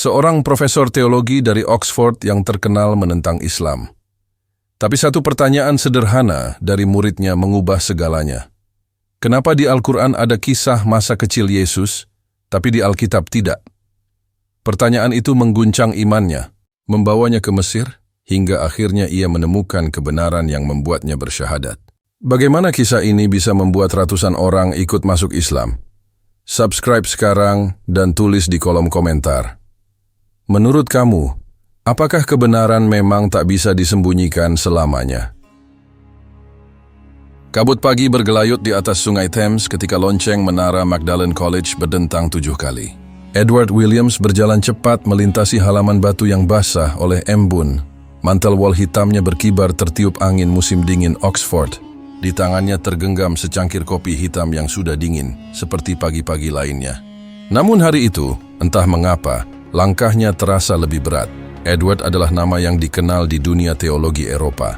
seorang profesor teologi dari Oxford yang terkenal menentang Islam. Tapi satu pertanyaan sederhana dari muridnya mengubah segalanya. Kenapa di Al-Quran ada kisah masa kecil Yesus, tapi di Alkitab tidak? Pertanyaan itu mengguncang imannya, membawanya ke Mesir, hingga akhirnya ia menemukan kebenaran yang membuatnya bersyahadat. Bagaimana kisah ini bisa membuat ratusan orang ikut masuk Islam? Subscribe sekarang dan tulis di kolom komentar. Menurut kamu, apakah kebenaran memang tak bisa disembunyikan selamanya? Kabut pagi bergelayut di atas sungai Thames ketika lonceng menara Magdalen College berdentang 7 kali. Edward Williams berjalan cepat melintasi halaman batu yang basah oleh embun. Mantel wol hitamnya berkibar tertiup angin musim dingin Oxford. Di tangannya tergenggam secangkir kopi hitam yang sudah dingin, seperti pagi-pagi lainnya. Namun hari itu, entah mengapa, langkahnya terasa lebih berat. Edward adalah nama yang dikenal di dunia teologi Eropa.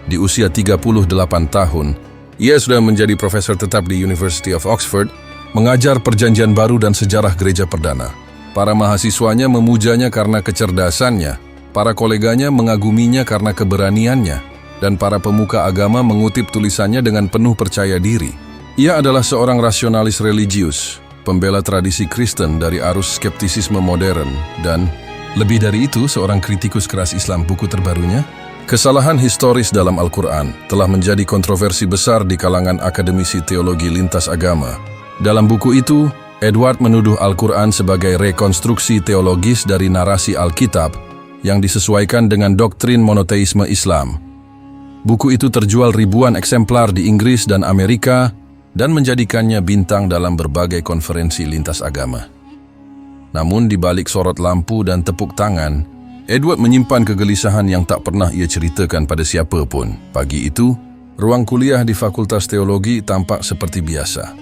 Di usia 38 tahun, ia sudah menjadi profesor tetap di University of Oxford, mengajar perjanjian baru dan sejarah gereja perdana. Para mahasiswanya memujanya karena kecerdasannya, para koleganya mengaguminya karena keberaniannya, dan para pemuka agama mengutip tulisannya dengan penuh percaya diri. Ia adalah seorang rasionalis religius, pembela tradisi Kristen dari arus skeptisisme modern, dan lebih dari itu, seorang kritikus keras Islam. Buku terbarunya, Kesalahan Historis dalam Al-Quran, telah menjadi kontroversi besar di kalangan akademisi teologi lintas agama. Dalam buku itu, Edward menuduh Al-Quran sebagai rekonstruksi teologis dari narasi Alkitab yang disesuaikan dengan doktrin monoteisme Islam. Buku itu terjual ribuan eksemplar di Inggris dan Amerika dan menjadikannya bintang dalam berbagai konferensi lintas agama. Namun di balik sorot lampu dan tepuk tangan, Edward menyimpan kegelisahan yang tak pernah ia ceritakan pada siapa pun. Pagi itu, ruang kuliah di Fakultas Teologi tampak seperti biasa.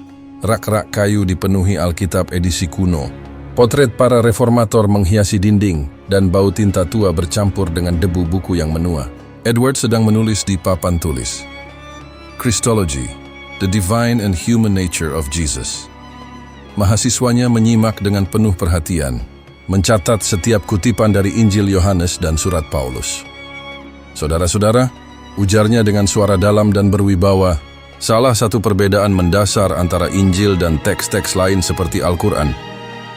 Rak-rak kayu dipenuhi Alkitab edisi kuno. Potret para reformator menghiasi dinding dan bau tinta tua bercampur dengan debu buku yang menua. Edward sedang menulis di papan tulis. Christology, the Divine and Human Nature of Jesus. Mahasiswanya menyimak dengan penuh perhatian, mencatat setiap kutipan dari Injil Yohanes dan surat Paulus. Saudara-saudara, ujarnya dengan suara dalam dan berwibawa, salah satu perbedaan mendasar antara Injil dan teks-teks lain seperti Al-Quran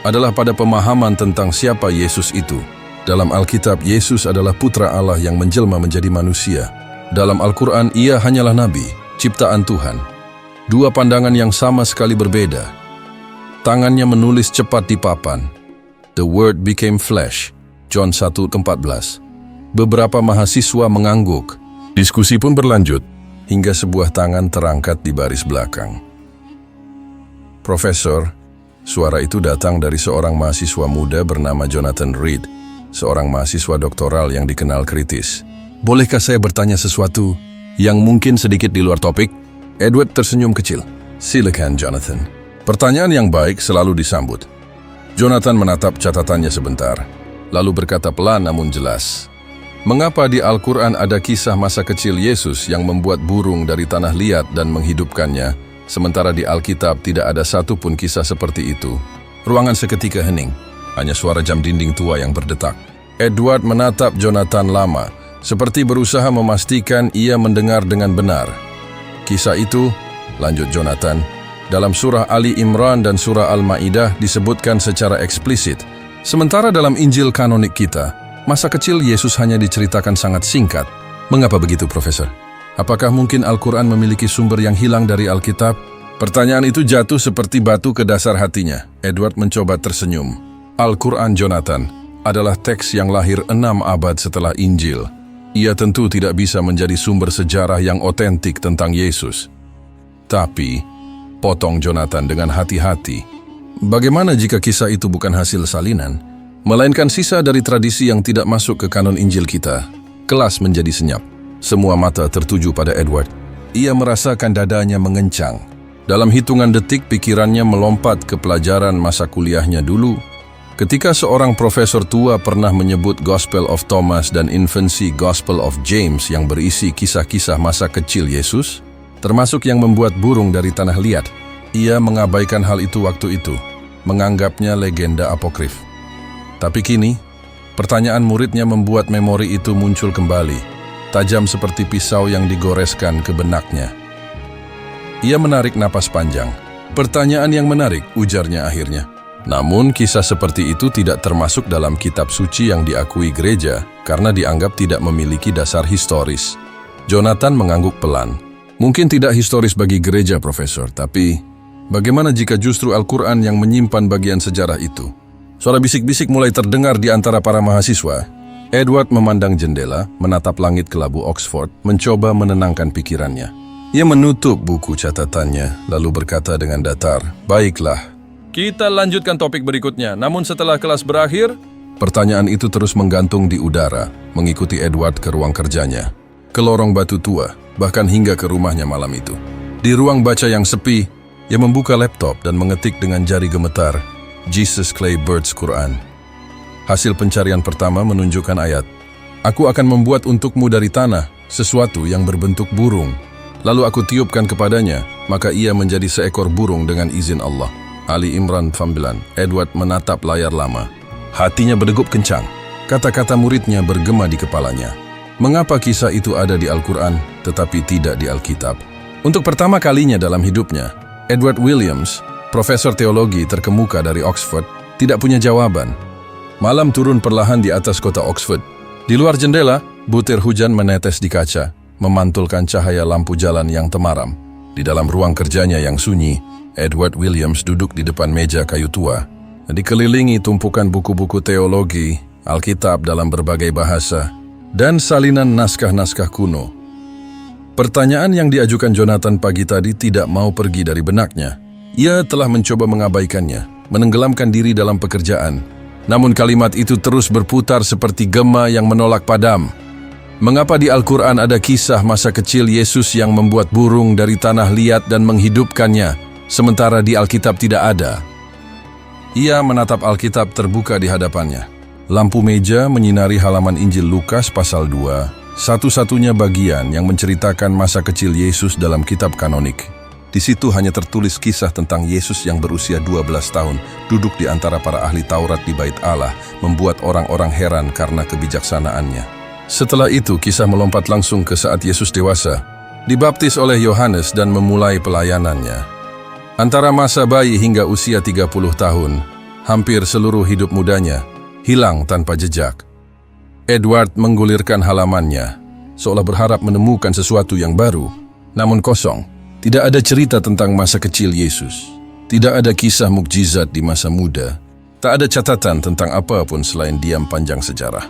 adalah pada pemahaman tentang siapa Yesus itu. Dalam Alkitab, Yesus adalah putra Allah yang menjelma menjadi manusia. Dalam Al-Quran, ia hanyalah nabi, ciptaan Tuhan. Dua pandangan yang sama sekali berbeda. Tangannya menulis cepat di papan. The Word became flesh. John 1:14. Beberapa mahasiswa mengangguk. Diskusi pun berlanjut, hingga sebuah tangan terangkat di baris belakang. Profesor, suara itu datang dari seorang mahasiswa muda bernama Jonathan Reed, seorang mahasiswa doktoral yang dikenal kritis. Bolehkah saya bertanya sesuatu yang mungkin sedikit di luar topik? Edward tersenyum kecil. Silakan, Jonathan. Pertanyaan yang baik selalu disambut. Jonathan menatap catatannya sebentar, lalu berkata pelan namun jelas. Mengapa di Al-Quran ada kisah masa kecil Yesus yang membuat burung dari tanah liat dan menghidupkannya, sementara di Alkitab tidak ada satu pun kisah seperti itu? Ruangan seketika hening. Hanya suara jam dinding tua yang berdetak. Edward menatap Jonathan lama, seperti berusaha memastikan ia mendengar dengan benar. Kisah itu, lanjut Jonathan, dalam surah Ali Imran dan surah Al-Ma'idah disebutkan secara eksplisit. Sementara dalam Injil kanonik kita, masa kecil Yesus hanya diceritakan sangat singkat. Mengapa begitu, Profesor? Apakah mungkin Al-Quran memiliki sumber yang hilang dari Alkitab? Pertanyaan itu jatuh seperti batu ke dasar hatinya. Edward mencoba tersenyum. Al-Quran, Jonathan, adalah teks yang lahir 6 abad setelah Injil. Ia tentu tidak bisa menjadi sumber sejarah yang otentik tentang Yesus. Tapi, potong Jonathan dengan hati-hati, bagaimana jika kisah itu bukan hasil salinan, melainkan sisa dari tradisi yang tidak masuk ke kanon Injil kita? Kelas menjadi senyap. Semua mata tertuju pada Edward. Ia merasakan dadanya mengencang. Dalam hitungan detik, pikirannya melompat ke pelajaran masa kuliahnya dulu, ketika seorang profesor tua pernah menyebut Gospel of Thomas dan Infancy Gospel of James yang berisi kisah-kisah masa kecil Yesus, termasuk yang membuat burung dari tanah liat. Ia mengabaikan hal itu waktu itu, menganggapnya legenda apokrif. Tapi kini, pertanyaan muridnya membuat memori itu muncul kembali, tajam seperti pisau yang digoreskan ke benaknya. Ia menarik napas panjang. Pertanyaan yang menarik, ujarnya akhirnya. Namun, kisah seperti itu tidak termasuk dalam kitab suci yang diakui gereja karena dianggap tidak memiliki dasar historis. Jonathan mengangguk pelan. Mungkin tidak historis bagi gereja, Profesor, tapi bagaimana jika justru Al-Quran yang menyimpan bagian sejarah itu? Suara bisik-bisik mulai terdengar di antara para mahasiswa. Edward memandang jendela, menatap langit kelabu Oxford, mencoba menenangkan pikirannya. Ia menutup buku catatannya, lalu berkata dengan datar, "Baiklah, kita lanjutkan topik berikutnya. Namun setelah kelas berakhir..." Pertanyaan itu terus menggantung di udara, mengikuti Edward ke ruang kerjanya, ke lorong batu tua, bahkan hingga ke rumahnya malam itu. Di ruang baca yang sepi, ia membuka laptop dan mengetik dengan jari gemetar, Jesus Clay Bird's Quran. Hasil pencarian pertama menunjukkan ayat, "Aku akan membuat untukmu dari tanah sesuatu yang berbentuk burung. Lalu aku tiupkan kepadanya, maka ia menjadi seekor burung dengan izin Allah." Ali Imran 9. Edward menatap layar lama. Hatinya berdegup kencang. Kata-kata muridnya bergema di kepalanya. Mengapa kisah itu ada di Al-Quran, tetapi tidak di Alkitab? Untuk pertama kalinya dalam hidupnya, Edward Williams, profesor teologi terkemuka dari Oxford, tidak punya jawaban. Malam turun perlahan di atas kota Oxford. Di luar jendela, butir hujan menetes di kaca, memantulkan cahaya lampu jalan yang temaram. Di dalam ruang kerjanya yang sunyi, Edward Williams duduk di depan meja kayu tua, dikelilingi tumpukan buku-buku teologi, Alkitab dalam berbagai bahasa, dan salinan naskah-naskah kuno. Pertanyaan yang diajukan Jonathan pagi tadi tidak mau pergi dari benaknya. Ia telah mencoba mengabaikannya, menenggelamkan diri dalam pekerjaan. Namun kalimat itu terus berputar seperti gema yang menolak padam. Mengapa di Al-Quran ada kisah masa kecil Yesus yang membuat burung dari tanah liat dan menghidupkannya, sementara di Alkitab tidak ada? Ia menatap Alkitab terbuka di hadapannya. Lampu meja menyinari halaman Injil Lukas pasal 2, satu-satunya bagian yang menceritakan masa kecil Yesus dalam kitab kanonik. Di situ hanya tertulis kisah tentang Yesus yang berusia 12 tahun, duduk di antara para ahli Taurat di Bait Allah, membuat orang-orang heran karena kebijaksanaannya. Setelah itu, kisah melompat langsung ke saat Yesus dewasa, dibaptis oleh Yohanes dan memulai pelayanannya. Antara masa bayi hingga usia 30 tahun, hampir seluruh hidup mudanya hilang tanpa jejak. Edward menggulirkan halamannya, seolah berharap menemukan sesuatu yang baru, namun kosong. Tidak ada cerita tentang masa kecil Yesus. Tidak ada kisah mukjizat di masa muda. Tak ada catatan tentang apapun selain diam panjang sejarah.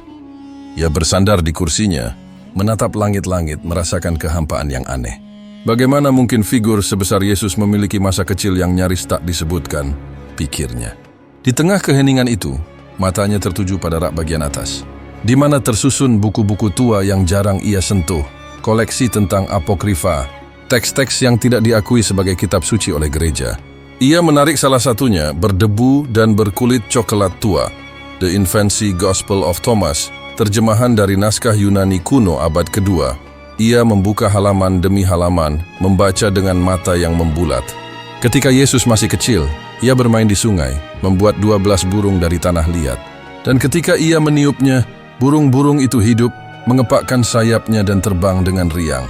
Ia bersandar di kursinya, menatap langit-langit, merasakan kehampaan yang aneh. Bagaimana mungkin figur sebesar Yesus memiliki masa kecil yang nyaris tak disebutkan, pikirnya. Di tengah keheningan itu, matanya tertuju pada rak bagian atas, di mana tersusun buku-buku tua yang jarang ia sentuh, koleksi tentang apokrifa, teks-teks yang tidak diakui sebagai kitab suci oleh gereja. Ia menarik salah satunya, berdebu dan berkulit coklat tua, The Infancy Gospel of Thomas, terjemahan dari naskah Yunani kuno abad kedua. Ia membuka halaman demi halaman, membaca dengan mata yang membulat. Ketika Yesus masih kecil, ia bermain di sungai, membuat 12 burung dari tanah liat. Dan ketika ia meniupnya, burung-burung itu hidup, mengepakkan sayapnya dan terbang dengan riang.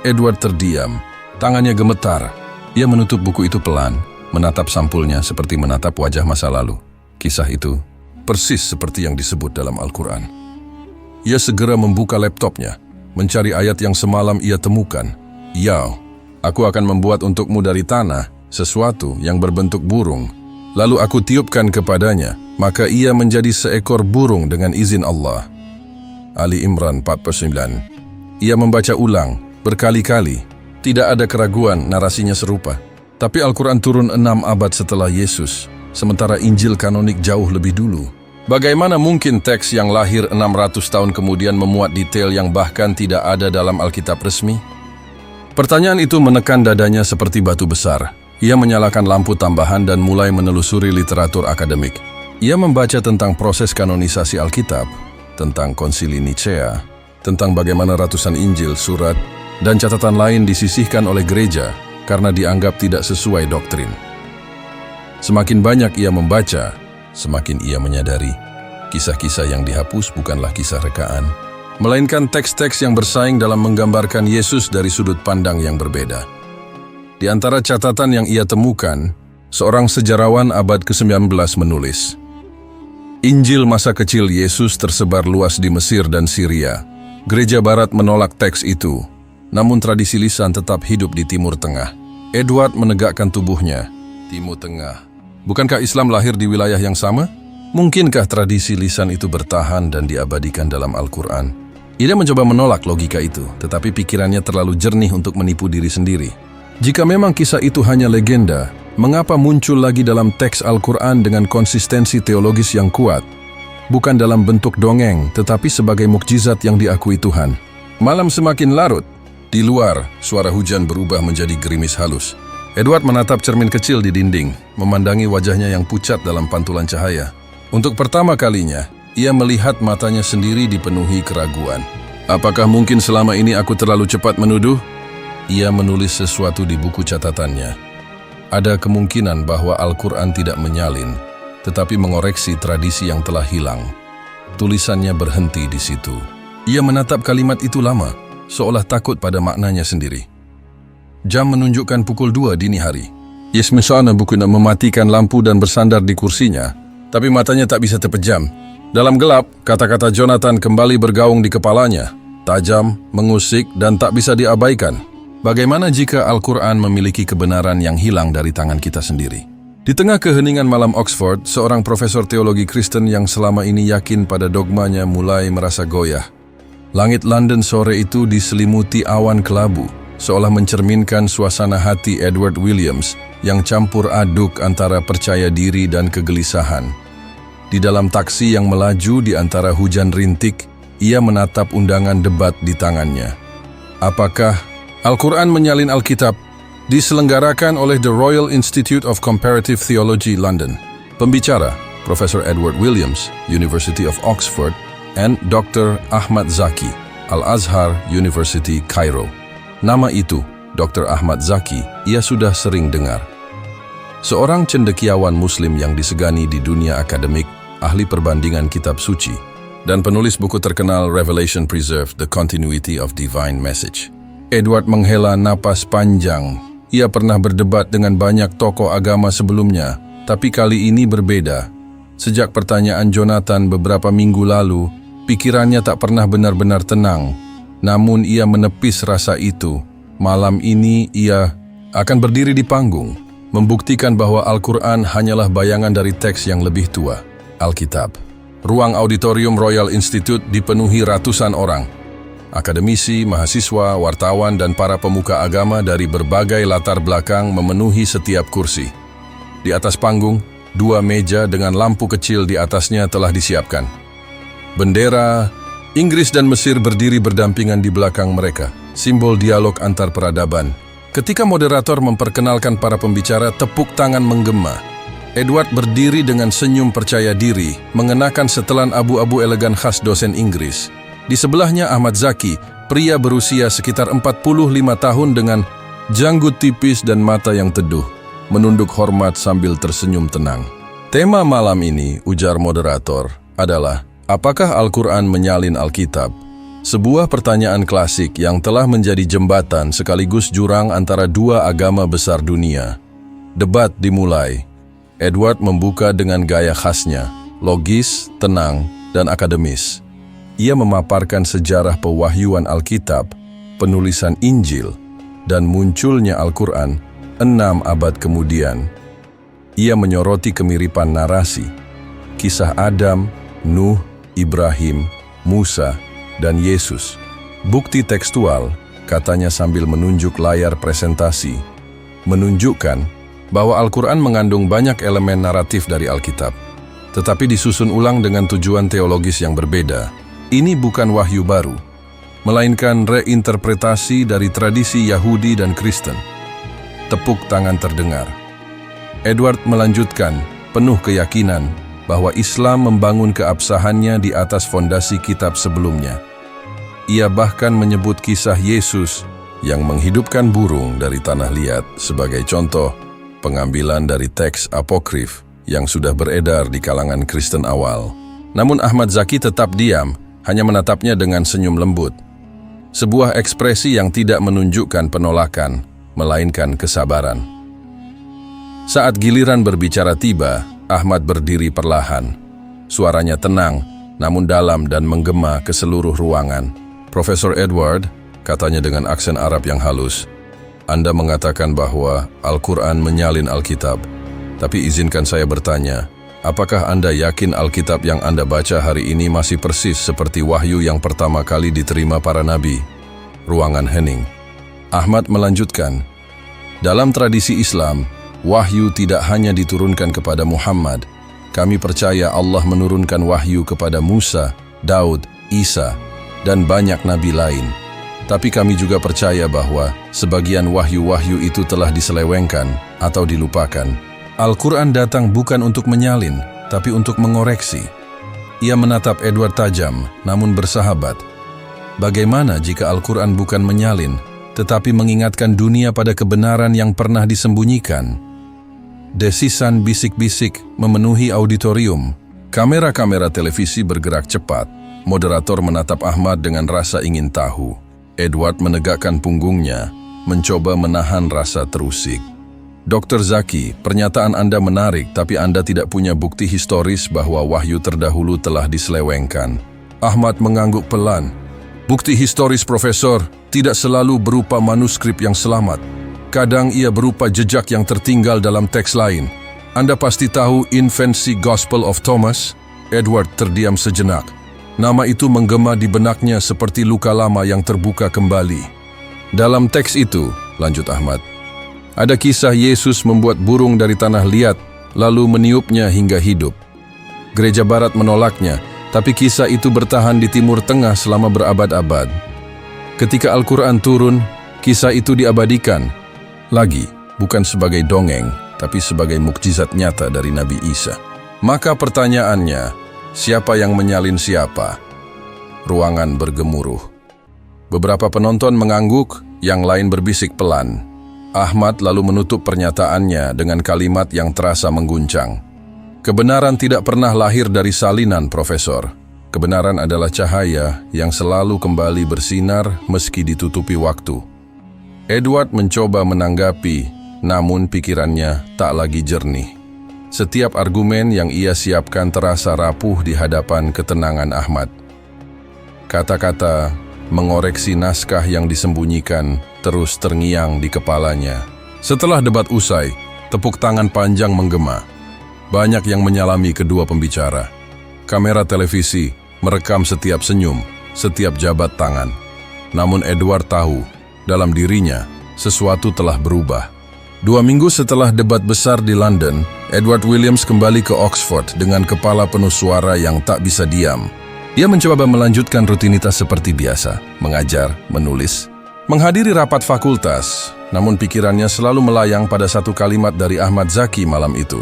Edward terdiam, tangannya gemetar. Ia menutup buku itu pelan, menatap sampulnya seperti menatap wajah masa lalu. Kisah itu persis seperti yang disebut dalam Al-Quran. Ia segera membuka laptopnya, mencari ayat yang semalam ia temukan. "Ya, aku akan membuat untukmu dari tanah sesuatu yang berbentuk burung. Lalu aku tiupkan kepadanya, maka ia menjadi seekor burung dengan izin Allah." Ali Imran 4:9. Ia membaca ulang berkali-kali. Tidak ada keraguan, narasinya serupa. Tapi Al-Quran turun 6 abad setelah Yesus, sementara Injil kanonik jauh lebih dulu. Bagaimana mungkin teks yang lahir 600 tahun kemudian memuat detail yang bahkan tidak ada dalam Alkitab resmi? Pertanyaan itu menekan dadanya seperti batu besar. Ia menyalakan lampu tambahan dan mulai menelusuri literatur akademik. Ia membaca tentang proses kanonisasi Alkitab, tentang konsili Nicea, tentang bagaimana ratusan Injil, surat, dan catatan lain disisihkan oleh gereja karena dianggap tidak sesuai doktrin. Semakin banyak ia membaca, semakin ia menyadari Kisah-kisah yang dihapus bukanlah kisah rekaan, melainkan teks-teks yang bersaing dalam menggambarkan Yesus dari sudut pandang yang berbeda. Di antara catatan yang ia temukan, seorang sejarawan abad ke-19 menulis, Injil masa kecil Yesus tersebar luas di Mesir dan Syria. Gereja Barat menolak teks itu, namun tradisi lisan tetap hidup di Timur Tengah. Edward menegakkan tubuhnya. Timur Tengah. Bukankah Islam lahir di wilayah yang sama? Mungkinkah tradisi lisan itu bertahan dan diabadikan dalam Al-Quran? Ia mencoba menolak logika itu, tetapi pikirannya terlalu jernih untuk menipu diri sendiri. Jika memang kisah itu hanya legenda, mengapa muncul lagi dalam teks Al-Quran dengan konsistensi teologis yang kuat? Bukan dalam bentuk dongeng, tetapi sebagai mukjizat yang diakui Tuhan. Malam semakin larut. Di luar, suara hujan berubah menjadi gerimis halus. Edward menatap cermin kecil di dinding, memandangi wajahnya yang pucat dalam pantulan cahaya. Untuk pertama kalinya, ia melihat matanya sendiri dipenuhi keraguan. Apakah mungkin selama ini aku terlalu cepat menuduh? Ia menulis sesuatu di buku catatannya. Ada kemungkinan bahwa Al-Quran tidak menyalin, tetapi mengoreksi tradisi yang telah hilang. Tulisannya berhenti di situ. Ia menatap kalimat itu lama, seolah takut pada maknanya sendiri. Jam menunjukkan pukul 2 dini hari. Ia semesana buku nak mematikan lampu dan bersandar di kursinya, tapi matanya tak bisa terpejam. Dalam gelap, kata-kata Jonathan kembali bergaung di kepalanya, tajam, mengusik, dan tak bisa diabaikan. Bagaimana jika Al-Quran memiliki kebenaran yang hilang dari tangan kita sendiri? Di tengah keheningan malam Oxford, seorang profesor teologi Kristen yang selama ini yakin pada dogmanya mulai merasa goyah. Langit London sore itu diselimuti awan kelabu, seolah mencerminkan suasana hati Edward Williams yang campur aduk antara percaya diri dan kegelisahan. Di dalam taksi yang melaju di antara hujan rintik, ia menatap undangan debat di tangannya. Apakah Al-Quran menyalin Alkitab? Diselenggarakan oleh The Royal Institute of Comparative Theology, London. Pembicara, Profesor Edward Williams, University of Oxford, and Dr. Ahmad Zaki, Al-Azhar University, Cairo. Nama itu, Dr. Ahmad Zaki, ia sudah sering dengar. Seorang cendekiawan Muslim yang disegani di dunia akademik, ahli perbandingan kitab suci, dan penulis buku terkenal Revelation Preserved, The Continuity of Divine Message. Edward menghela napas panjang. Ia pernah berdebat dengan banyak tokoh agama sebelumnya, tapi kali ini berbeda. Sejak pertanyaan Jonathan beberapa minggu lalu, pikirannya tak pernah benar-benar tenang. Namun ia menepis rasa itu. Malam ini ia akan berdiri di panggung, membuktikan bahwa Al-Quran hanyalah bayangan dari teks yang lebih tua, Alkitab. Ruang auditorium Royal Institute dipenuhi ratusan orang. Akademisi, mahasiswa, wartawan, dan para pemuka agama dari berbagai latar belakang memenuhi setiap kursi. Di atas panggung, 2 meja dengan lampu kecil di atasnya telah disiapkan. Bendera Inggris dan Mesir berdiri berdampingan di belakang mereka, simbol dialog antar peradaban. Ketika moderator memperkenalkan para pembicara, tepuk tangan menggema. Edward berdiri dengan senyum percaya diri, mengenakan setelan abu-abu elegan khas dosen Inggris. Di sebelahnya Ahmad Zaki, pria berusia sekitar 45 tahun dengan janggut tipis dan mata yang teduh, menunduk hormat sambil tersenyum tenang. Tema malam ini, ujar moderator, adalah apakah Al-Quran menyalin Alkitab? Sebuah pertanyaan klasik yang telah menjadi jembatan sekaligus jurang antara dua agama besar dunia. Debat dimulai. Edward membuka dengan gaya khasnya, logis, tenang, dan akademis. Ia memaparkan sejarah pewahyuan Alkitab, penulisan Injil, dan munculnya Al-Quran 6 abad kemudian. Ia menyoroti kemiripan narasi, kisah Adam, Nuh, Ibrahim, Musa, dan Yesus. Bukti tekstual, katanya sambil menunjuk layar presentasi, menunjukkan bahwa Al-Quran mengandung banyak elemen naratif dari Alkitab, tetapi disusun ulang dengan tujuan teologis yang berbeda. Ini bukan wahyu baru, melainkan reinterpretasi dari tradisi Yahudi dan Kristen. Tepuk tangan terdengar. Edward melanjutkan, penuh keyakinan bahwa Islam membangun keabsahannya di atas fondasi kitab sebelumnya. Ia bahkan menyebut kisah Yesus yang menghidupkan burung dari tanah liat sebagai contoh pengambilan dari teks apokrif yang sudah beredar di kalangan Kristen awal. Namun Ahmad Zaki tetap diam, hanya menatapnya dengan senyum lembut. Sebuah ekspresi yang tidak menunjukkan penolakan, melainkan kesabaran. Saat giliran berbicara tiba, Ahmad berdiri perlahan. Suaranya tenang, namun dalam dan menggema ke seluruh ruangan. "Profesor Edward," katanya dengan aksen Arab yang halus, "Anda mengatakan bahwa Al-Quran menyalin Alkitab. Tapi izinkan saya bertanya, apakah Anda yakin Alkitab yang Anda baca hari ini masih persis seperti wahyu yang pertama kali diterima para nabi?" Ruangan hening. Ahmad melanjutkan, "Dalam tradisi Islam, wahyu tidak hanya diturunkan kepada Muhammad. Kami percaya Allah menurunkan wahyu kepada Musa, Daud, Isa, dan banyak nabi lain. Tapi kami juga percaya bahwa sebagian wahyu-wahyu itu telah diselewengkan atau dilupakan. Al-Quran datang bukan untuk menyalin, tapi untuk mengoreksi." Ia menatap Edward tajam, namun bersahabat. Bagaimana jika Al-Quran bukan menyalin, tetapi mengingatkan dunia pada kebenaran yang pernah disembunyikan? Desisan bisik-bisik memenuhi auditorium. Kamera-kamera televisi bergerak cepat. Moderator menatap Ahmad dengan rasa ingin tahu. Edward menegakkan punggungnya, mencoba menahan rasa terusik. "Dr. Zaki, pernyataan Anda menarik, tapi Anda tidak punya bukti historis bahwa wahyu terdahulu telah diselewengkan." Ahmad mengangguk pelan. "Bukti historis, Profesor, tidak selalu berupa manuskrip yang selamat. Kadang ia berupa jejak yang tertinggal dalam teks lain. Anda pasti tahu invensi Gospel of Thomas?" Edward terdiam sejenak. Nama itu menggema di benaknya seperti luka lama yang terbuka kembali. "Dalam teks itu," lanjut Ahmad, "ada kisah Yesus membuat burung dari tanah liat, lalu meniupnya hingga hidup. Gereja Barat menolaknya, tapi kisah itu bertahan di Timur Tengah selama berabad-abad. Ketika Al-Quran turun, kisah itu diabadikan. Lagi, bukan sebagai dongeng, tapi sebagai mukjizat nyata dari Nabi Isa. Maka pertanyaannya, siapa yang menyalin siapa?" Ruangan bergemuruh. Beberapa penonton mengangguk, yang lain berbisik pelan. Ahmad lalu menutup pernyataannya dengan kalimat yang terasa mengguncang. "Kebenaran tidak pernah lahir dari salinan, Profesor. Kebenaran adalah cahaya yang selalu kembali bersinar meski ditutupi waktu." Edward mencoba menanggapi, namun pikirannya tak lagi jernih. Setiap argumen yang ia siapkan terasa rapuh di hadapan ketenangan Ahmad. Kata-kata mengoreksi naskah yang disembunyikan terus terngiang di kepalanya. Setelah debat usai, tepuk tangan panjang menggema. Banyak yang menyalami kedua pembicara. Kamera televisi merekam setiap senyum, setiap jabat tangan. Namun Edward tahu, dalam dirinya, sesuatu telah berubah. 2 minggu setelah debat besar di London, Edward Williams kembali ke Oxford dengan kepala penuh suara yang tak bisa diam. Ia mencoba melanjutkan rutinitas seperti biasa, mengajar, menulis, menghadiri rapat fakultas, namun pikirannya selalu melayang pada satu kalimat dari Ahmad Zaki malam itu.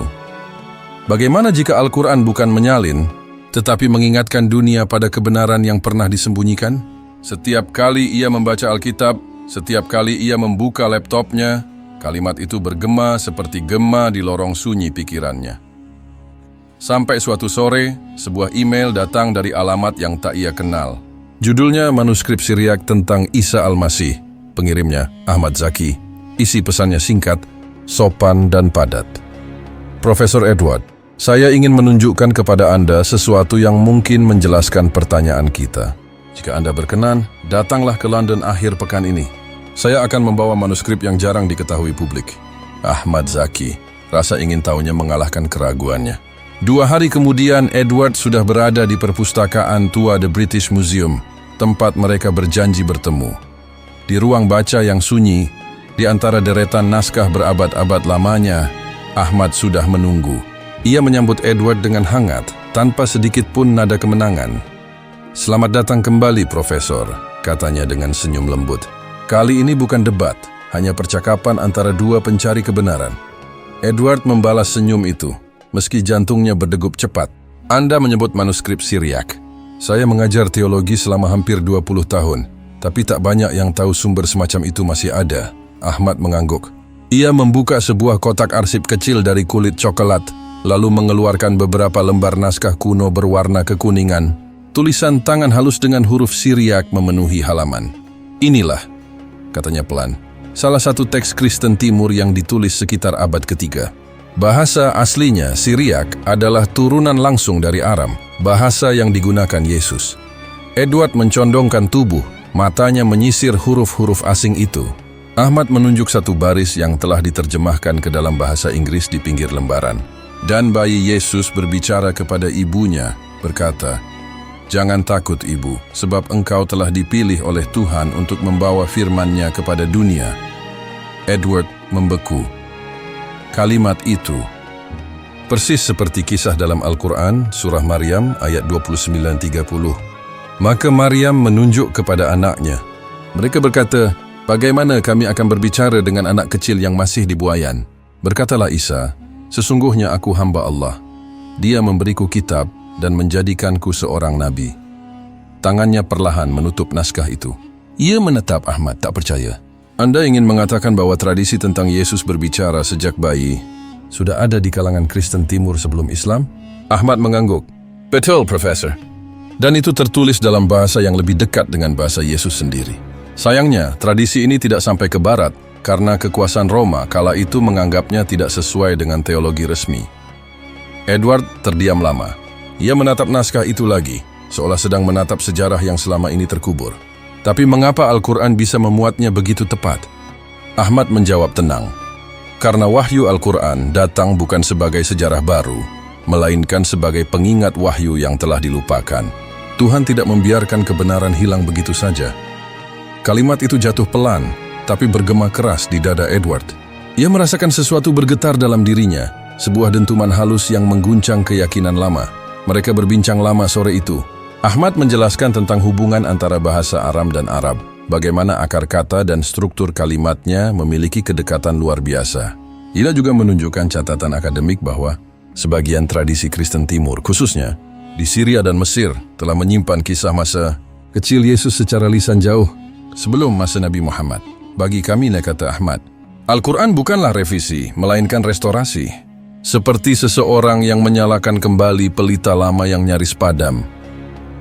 Bagaimana jika Al-Quran bukan menyalin, tetapi mengingatkan dunia pada kebenaran yang pernah disembunyikan? Setiap kali ia membaca Alkitab, setiap kali ia membuka laptopnya, kalimat itu bergema seperti gema di lorong sunyi pikirannya. Sampai suatu sore, sebuah email datang dari alamat yang tak ia kenal. Judulnya manuskrip Syriak tentang Isa Al-Masih. Pengirimnya Ahmad Zaki. Isi pesannya singkat, sopan dan padat. "Profesor Edward, saya ingin menunjukkan kepada Anda sesuatu yang mungkin menjelaskan pertanyaan kita. Jika Anda berkenan, datanglah ke London akhir pekan ini. Saya akan membawa manuskrip yang jarang diketahui publik." Ahmad Zaki, rasa ingin tahunya mengalahkan keraguannya. 2 hari kemudian, Edward sudah berada di perpustakaan tua The British Museum, tempat mereka berjanji bertemu. Di ruang baca yang sunyi, di antara deretan naskah berabad-abad lamanya, Ahmad sudah menunggu. Ia menyambut Edward dengan hangat, tanpa sedikit pun nada kemenangan. "Selamat datang kembali, Profesor," katanya dengan senyum lembut. Kali ini bukan debat, hanya percakapan antara 2 pencari kebenaran. Edward membalas senyum itu, meski jantungnya berdegup cepat. "Anda menyebut manuskrip Syriak. Saya mengajar teologi selama hampir 20 tahun, tapi tak banyak yang tahu sumber semacam itu masih ada." Ahmad mengangguk. Ia membuka sebuah kotak arsip kecil dari kulit coklat, lalu mengeluarkan beberapa lembar naskah kuno berwarna kekuningan. Tulisan tangan halus dengan huruf Syriak memenuhi halaman. Inilah, katanya pelan, salah satu teks Kristen Timur yang ditulis sekitar abad ketiga. Bahasa aslinya, Syriak, adalah turunan langsung dari Aram, bahasa yang digunakan Yesus. Edward mencondongkan tubuh, matanya menyisir huruf-huruf asing itu. Ahmad menunjuk satu baris yang telah diterjemahkan ke dalam bahasa Inggris di pinggir lembaran. Dan bayi Yesus berbicara kepada ibunya, berkata, "Jangan takut ibu, sebab engkau telah dipilih oleh Tuhan untuk membawa firman-Nya kepada dunia." Edward membeku. Kalimat itu persis seperti kisah dalam Al-Quran, surah Maryam ayat 29-30. Maka Maryam menunjuk kepada anaknya. Mereka berkata, "Bagaimana kami akan berbicara dengan anak kecil yang masih di buayan?" Berkatalah Isa, "Sesungguhnya aku hamba Allah. Dia memberiku kitab dan menjadikanku seorang nabi." Tangannya perlahan menutup naskah itu. Ia menatap Ahmad, tak percaya. "Anda ingin mengatakan bahwa tradisi tentang Yesus berbicara sejak bayi sudah ada di kalangan Kristen Timur sebelum Islam?" Ahmad mengangguk. "Betul, Profesor. Dan itu tertulis dalam bahasa yang lebih dekat dengan bahasa Yesus sendiri. Sayangnya, tradisi ini tidak sampai ke Barat karena kekuasaan Roma kala itu menganggapnya tidak sesuai dengan teologi resmi." Edward terdiam lama. Ia menatap naskah itu lagi, seolah sedang menatap sejarah yang selama ini terkubur. Tapi mengapa Al-Quran bisa memuatnya begitu tepat? Ahmad menjawab tenang. Karena wahyu Al-Quran datang bukan sebagai sejarah baru, melainkan sebagai pengingat wahyu yang telah dilupakan. Tuhan tidak membiarkan kebenaran hilang begitu saja. Kalimat itu jatuh pelan, tapi bergema keras di dada Edward. Ia merasakan sesuatu bergetar dalam dirinya, sebuah dentuman halus yang mengguncang keyakinan lama. Mereka berbincang lama sore itu. Ahmad menjelaskan tentang hubungan antara bahasa Aram dan Arab, bagaimana akar kata dan struktur kalimatnya memiliki kedekatan luar biasa. Ia juga menunjukkan catatan akademik bahwa sebagian tradisi Kristen Timur, khususnya di Syria dan Mesir, telah menyimpan kisah masa kecil Yesus secara lisan jauh sebelum masa Nabi Muhammad. Bagi kami, kata Ahmad, Al-Quran bukanlah revisi, melainkan restorasi. Seperti seseorang yang menyalakan kembali pelita lama yang nyaris padam.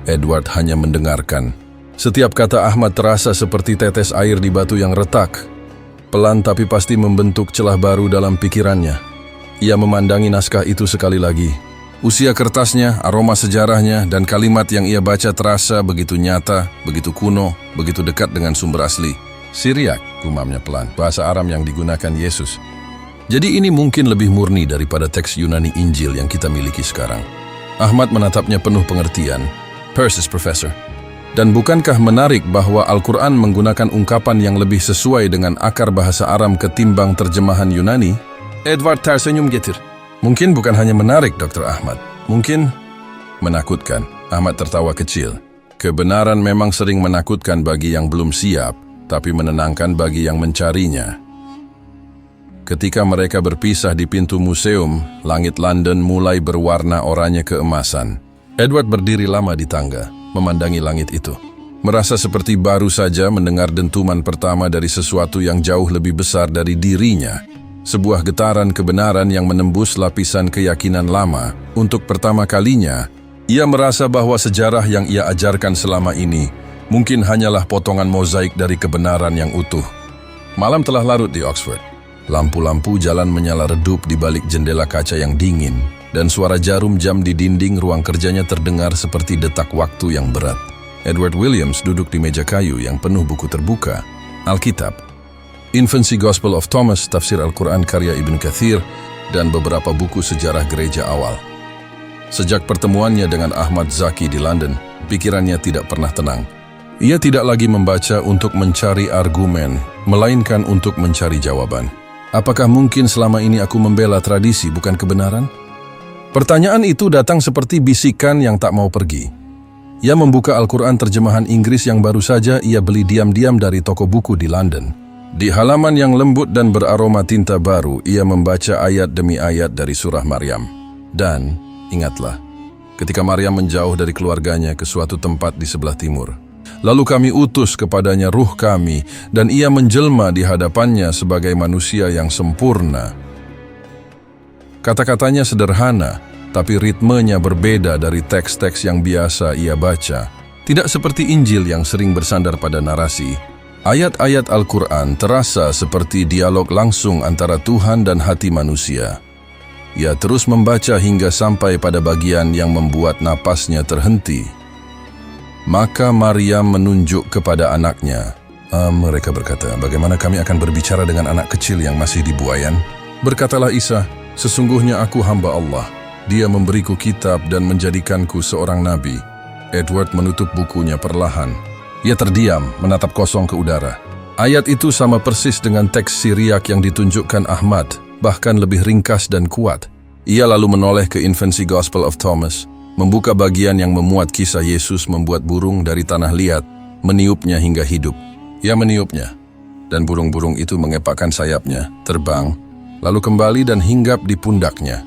Edward hanya mendengarkan. Setiap kata Ahmad terasa seperti tetes air di batu yang retak. Pelan tapi pasti membentuk celah baru dalam pikirannya. Ia memandangi naskah itu sekali lagi. Usia kertasnya, aroma sejarahnya, dan kalimat yang ia baca terasa begitu nyata, begitu kuno, begitu dekat dengan sumber asli. Syriak, gumamnya pelan, bahasa Aram yang digunakan Yesus. Jadi ini mungkin lebih murni daripada teks Yunani Injil yang kita miliki sekarang. Ahmad menatapnya penuh pengertian. Persis, Profesor. Dan bukankah menarik bahwa Al-Quran menggunakan ungkapan yang lebih sesuai dengan akar bahasa Aram ketimbang terjemahan Yunani? Edward tersenyum getir. Mungkin bukan hanya menarik, Dr. Ahmad. Mungkin menakutkan. Ahmad tertawa kecil. Kebenaran memang sering menakutkan bagi yang belum siap, tapi menenangkan bagi yang mencarinya. Ketika mereka berpisah di pintu museum, langit London mulai berwarna oranye keemasan. Edward berdiri lama di tangga, memandangi langit itu. Merasa seperti baru saja mendengar dentuman pertama dari sesuatu yang jauh lebih besar dari dirinya. Sebuah getaran kebenaran yang menembus lapisan keyakinan lama. Untuk pertama kalinya, ia merasa bahwa sejarah yang ia ajarkan selama ini mungkin hanyalah potongan mozaik dari kebenaran yang utuh. Malam telah larut di Oxford. Lampu-lampu jalan menyala redup di balik jendela kaca yang dingin, dan suara jarum jam di dinding ruang kerjanya terdengar seperti detak waktu yang berat. Edward Williams duduk di meja kayu yang penuh buku terbuka, Alkitab, Infancy Gospel of Thomas, tafsir Al-Quran karya Ibn Kathir, dan beberapa buku sejarah gereja awal. Sejak pertemuannya dengan Ahmad Zaki di London, pikirannya tidak pernah tenang. Ia tidak lagi membaca untuk mencari argumen, melainkan untuk mencari jawaban. Apakah mungkin selama ini aku membela tradisi bukan kebenaran? Pertanyaan itu datang seperti bisikan yang tak mau pergi. Ia membuka Al-Quran terjemahan Inggris yang baru saja ia beli diam-diam dari toko buku di London. Di halaman yang lembut dan beraroma tinta baru, ia membaca ayat demi ayat dari surah Maryam. Dan, ingatlah, ketika Maryam menjauh dari keluarganya ke suatu tempat di sebelah timur. Lalu kami utus kepadanya ruh kami, dan ia menjelma di hadapannya sebagai manusia yang sempurna. Kata-katanya sederhana, tapi ritmenya berbeda dari teks-teks yang biasa ia baca. Tidak seperti Injil yang sering bersandar pada narasi. Ayat-ayat Al-Quran terasa seperti dialog langsung antara Tuhan dan hati manusia. Ia terus membaca hingga sampai pada bagian yang membuat napasnya terhenti. Maka Maryam menunjuk kepada anaknya. Mereka berkata, bagaimana kami akan berbicara dengan anak kecil yang masih di buayan? Berkatalah Isa, sesungguhnya aku hamba Allah. Dia memberiku kitab dan menjadikanku seorang nabi. Edward menutup bukunya perlahan. Ia terdiam, menatap kosong ke udara. Ayat itu sama persis dengan teks Siriak yang ditunjukkan Ahmad, bahkan lebih ringkas dan kuat. Ia lalu menoleh ke Infancy Gospel of Thomas, membuka bagian yang memuat kisah Yesus membuat burung dari tanah liat, meniupnya hingga hidup. Ia meniupnya, dan burung-burung itu mengepakkan sayapnya, terbang, lalu kembali dan hinggap di pundaknya.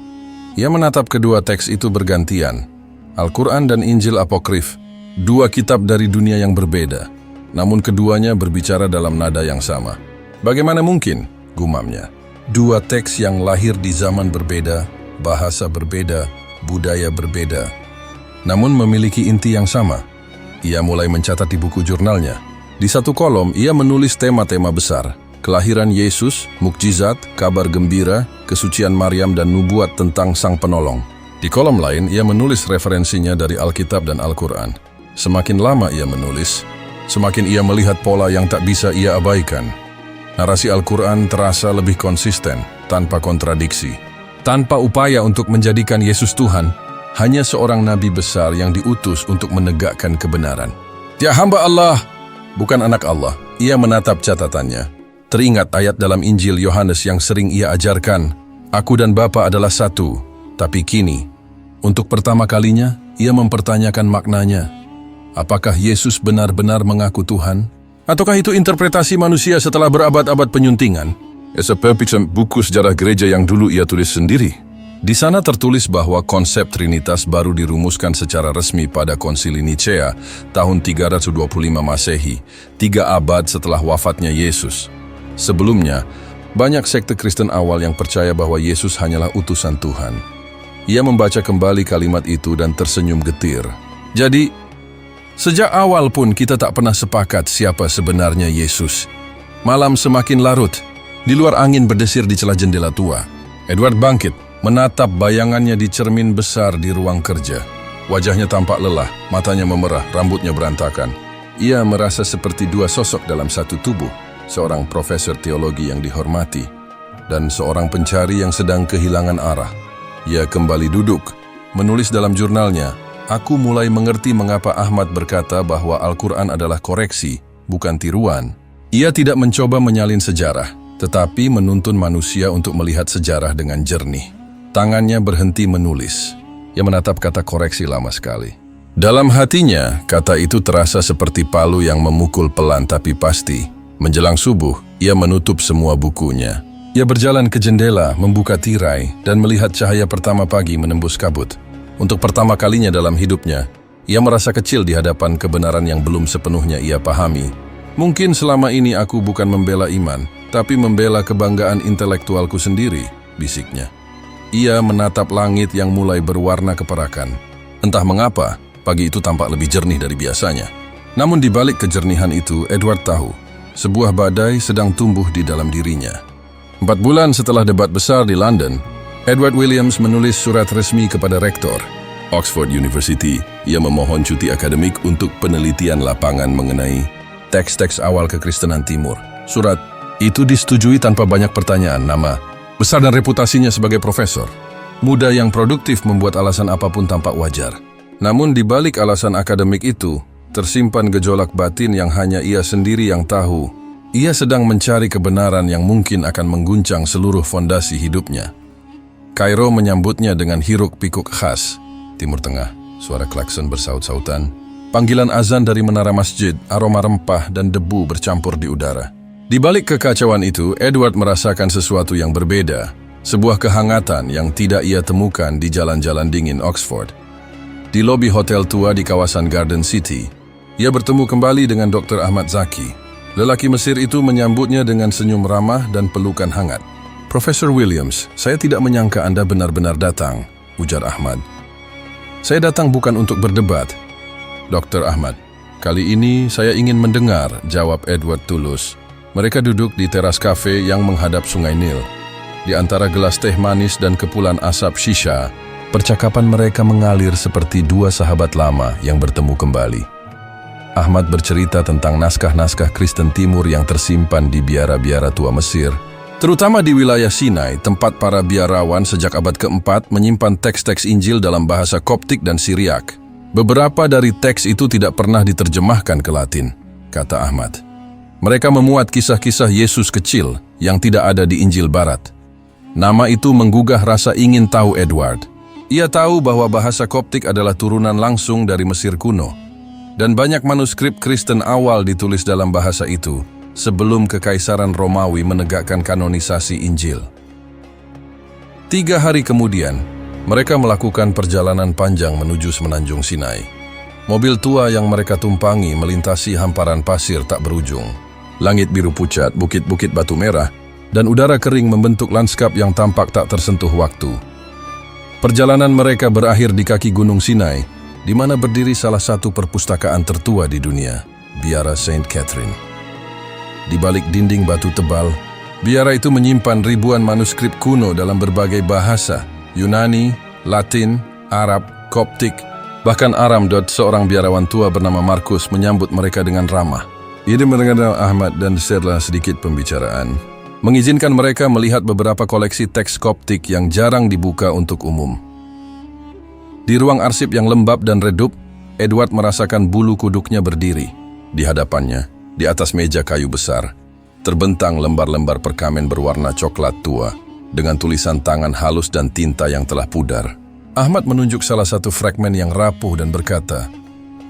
Ia menatap kedua teks itu bergantian, Al-Quran dan Injil Apokrif, dua kitab dari dunia yang berbeda, namun keduanya berbicara dalam nada yang sama. Bagaimana mungkin, gumamnya, dua teks yang lahir di zaman berbeda, bahasa berbeda, budaya berbeda, namun memiliki inti yang sama. Ia mulai mencatat di buku jurnalnya. Di satu kolom, ia menulis tema-tema besar, kelahiran Yesus, mukjizat, kabar gembira, kesucian Maryam dan nubuat tentang Sang Penolong. Di kolom lain, ia menulis referensinya dari Alkitab dan Al-Quran. Semakin lama ia menulis, semakin ia melihat pola yang tak bisa ia abaikan. Narasi Al-Quran terasa lebih konsisten, tanpa kontradiksi. Tanpa upaya untuk menjadikan Yesus Tuhan, hanya seorang nabi besar yang diutus untuk menegakkan kebenaran. Dia hamba Allah, bukan anak Allah. Ia menatap catatannya. Teringat ayat dalam Injil Yohanes yang sering ia ajarkan, aku dan Bapa adalah satu. Tapi kini, untuk pertama kalinya, ia mempertanyakan maknanya. Apakah Yesus benar-benar mengaku Tuhan? Ataukah itu interpretasi manusia setelah berabad-abad penyuntingan? Buku sejarah gereja yang dulu ia tulis sendiri. Di sana tertulis bahwa konsep Trinitas baru dirumuskan secara resmi pada Konsili Nicea tahun 325 Masehi, 3 abad setelah wafatnya Yesus. Sebelumnya, banyak sekte Kristen awal yang percaya bahwa Yesus hanyalah utusan Tuhan. Ia membaca kembali kalimat itu dan tersenyum getir. Jadi, sejak awal pun kita tak pernah sepakat siapa sebenarnya Yesus. Malam semakin larut, di luar angin berdesir di celah jendela tua. Edward bangkit, menatap bayangannya di cermin besar di ruang kerja. Wajahnya tampak lelah, matanya memerah, rambutnya berantakan. Ia merasa seperti dua sosok dalam satu tubuh, seorang profesor teologi yang dihormati, dan seorang pencari yang sedang kehilangan arah. Ia kembali duduk, menulis dalam jurnalnya, aku mulai mengerti mengapa Ahmad berkata bahwa Al-Quran adalah koreksi, bukan tiruan. Ia tidak mencoba menyalin sejarah, tetapi menuntun manusia untuk melihat sejarah dengan jernih. Tangannya berhenti menulis. Ia menatap kata koreksi lama sekali. Dalam hatinya, kata itu terasa seperti palu yang memukul pelan tapi pasti. Menjelang subuh, ia menutup semua bukunya. Ia berjalan ke jendela, membuka tirai, dan melihat cahaya pertama pagi menembus kabut. Untuk pertama kalinya dalam hidupnya, ia merasa kecil di hadapan kebenaran yang belum sepenuhnya ia pahami. Mungkin selama ini aku bukan membela iman, tapi membela kebanggaan intelektualku sendiri, bisiknya. Ia menatap langit yang mulai berwarna keperakan. Entah mengapa, pagi itu tampak lebih jernih dari biasanya. Namun di balik kejernihan itu, Edward tahu, sebuah badai sedang tumbuh di dalam dirinya. 4 bulan setelah debat besar di London, Edward Williams menulis surat resmi kepada rektor Oxford University. Ia memohon cuti akademik untuk penelitian lapangan mengenai teks-teks awal kekristenan Timur. Surat itu disetujui tanpa banyak pertanyaan. Nama besar dan reputasinya sebagai profesor. Muda yang produktif membuat alasan apapun tampak wajar. Namun di balik alasan akademik itu, tersimpan gejolak batin yang hanya ia sendiri yang tahu. Ia sedang mencari kebenaran yang mungkin akan mengguncang seluruh fondasi hidupnya. Kairo menyambutnya dengan hiruk-pikuk khas. Timur Tengah, suara klakson bersaut-sautan. Panggilan azan dari menara masjid, aroma rempah dan debu bercampur di udara. Di balik kekacauan itu, Edward merasakan sesuatu yang berbeda. Sebuah kehangatan yang tidak ia temukan di jalan-jalan dingin Oxford. Di lobi hotel tua di kawasan Garden City, ia bertemu kembali dengan Dr. Ahmad Zaki. Lelaki Mesir itu menyambutnya dengan senyum ramah dan pelukan hangat. Profesor Williams, saya tidak menyangka Anda benar-benar datang, ujar Ahmad. Saya datang bukan untuk berdebat. Dr. Ahmad, kali ini saya ingin mendengar, jawab Edward tulus. Mereka duduk di teras kafe yang menghadap Sungai Nil. Di antara gelas teh manis dan kepulan asap shisha, percakapan mereka mengalir seperti dua sahabat lama yang bertemu kembali. Ahmad bercerita tentang naskah-naskah Kristen Timur yang tersimpan di biara-biara tua Mesir, terutama di wilayah Sinai, tempat para biarawan sejak abad keempat menyimpan teks-teks Injil dalam bahasa Koptik dan Syriak. Beberapa dari teks itu tidak pernah diterjemahkan ke Latin, kata Ahmad. Mereka memuat kisah-kisah Yesus kecil yang tidak ada di Injil Barat. Nama itu menggugah rasa ingin tahu Edward. Ia tahu bahwa bahasa Koptik adalah turunan langsung dari Mesir kuno, dan banyak manuskrip Kristen awal ditulis dalam bahasa itu sebelum Kekaisaran Romawi menegakkan kanonisasi Injil. 3 hari kemudian, mereka melakukan perjalanan panjang menuju semenanjung Sinai. Mobil tua yang mereka tumpangi melintasi hamparan pasir tak berujung. Langit biru pucat, bukit-bukit batu merah, dan udara kering membentuk lanskap yang tampak tak tersentuh waktu. Perjalanan mereka berakhir di kaki Gunung Sinai, di mana berdiri salah satu perpustakaan tertua di dunia, Biara Saint Catherine. Di balik dinding batu tebal, biara itu menyimpan ribuan manuskrip kuno dalam berbagai bahasa, Yunani, Latin, Arab, Koptik, bahkan Aram. Seorang biarawan tua bernama Markus menyambut mereka dengan ramah. Ia mendengar Ahmad dan setelah sedikit pembicaraan, mengizinkan mereka melihat beberapa koleksi teks Koptik yang jarang dibuka untuk umum. Di ruang arsip yang lembab dan redup, Edward merasakan bulu kuduknya berdiri. Di hadapannya, di atas meja kayu besar, terbentang lembar-lembar perkamen berwarna coklat tua, dengan tulisan tangan halus dan tinta yang telah pudar. Ahmad menunjuk salah satu fragmen yang rapuh dan berkata,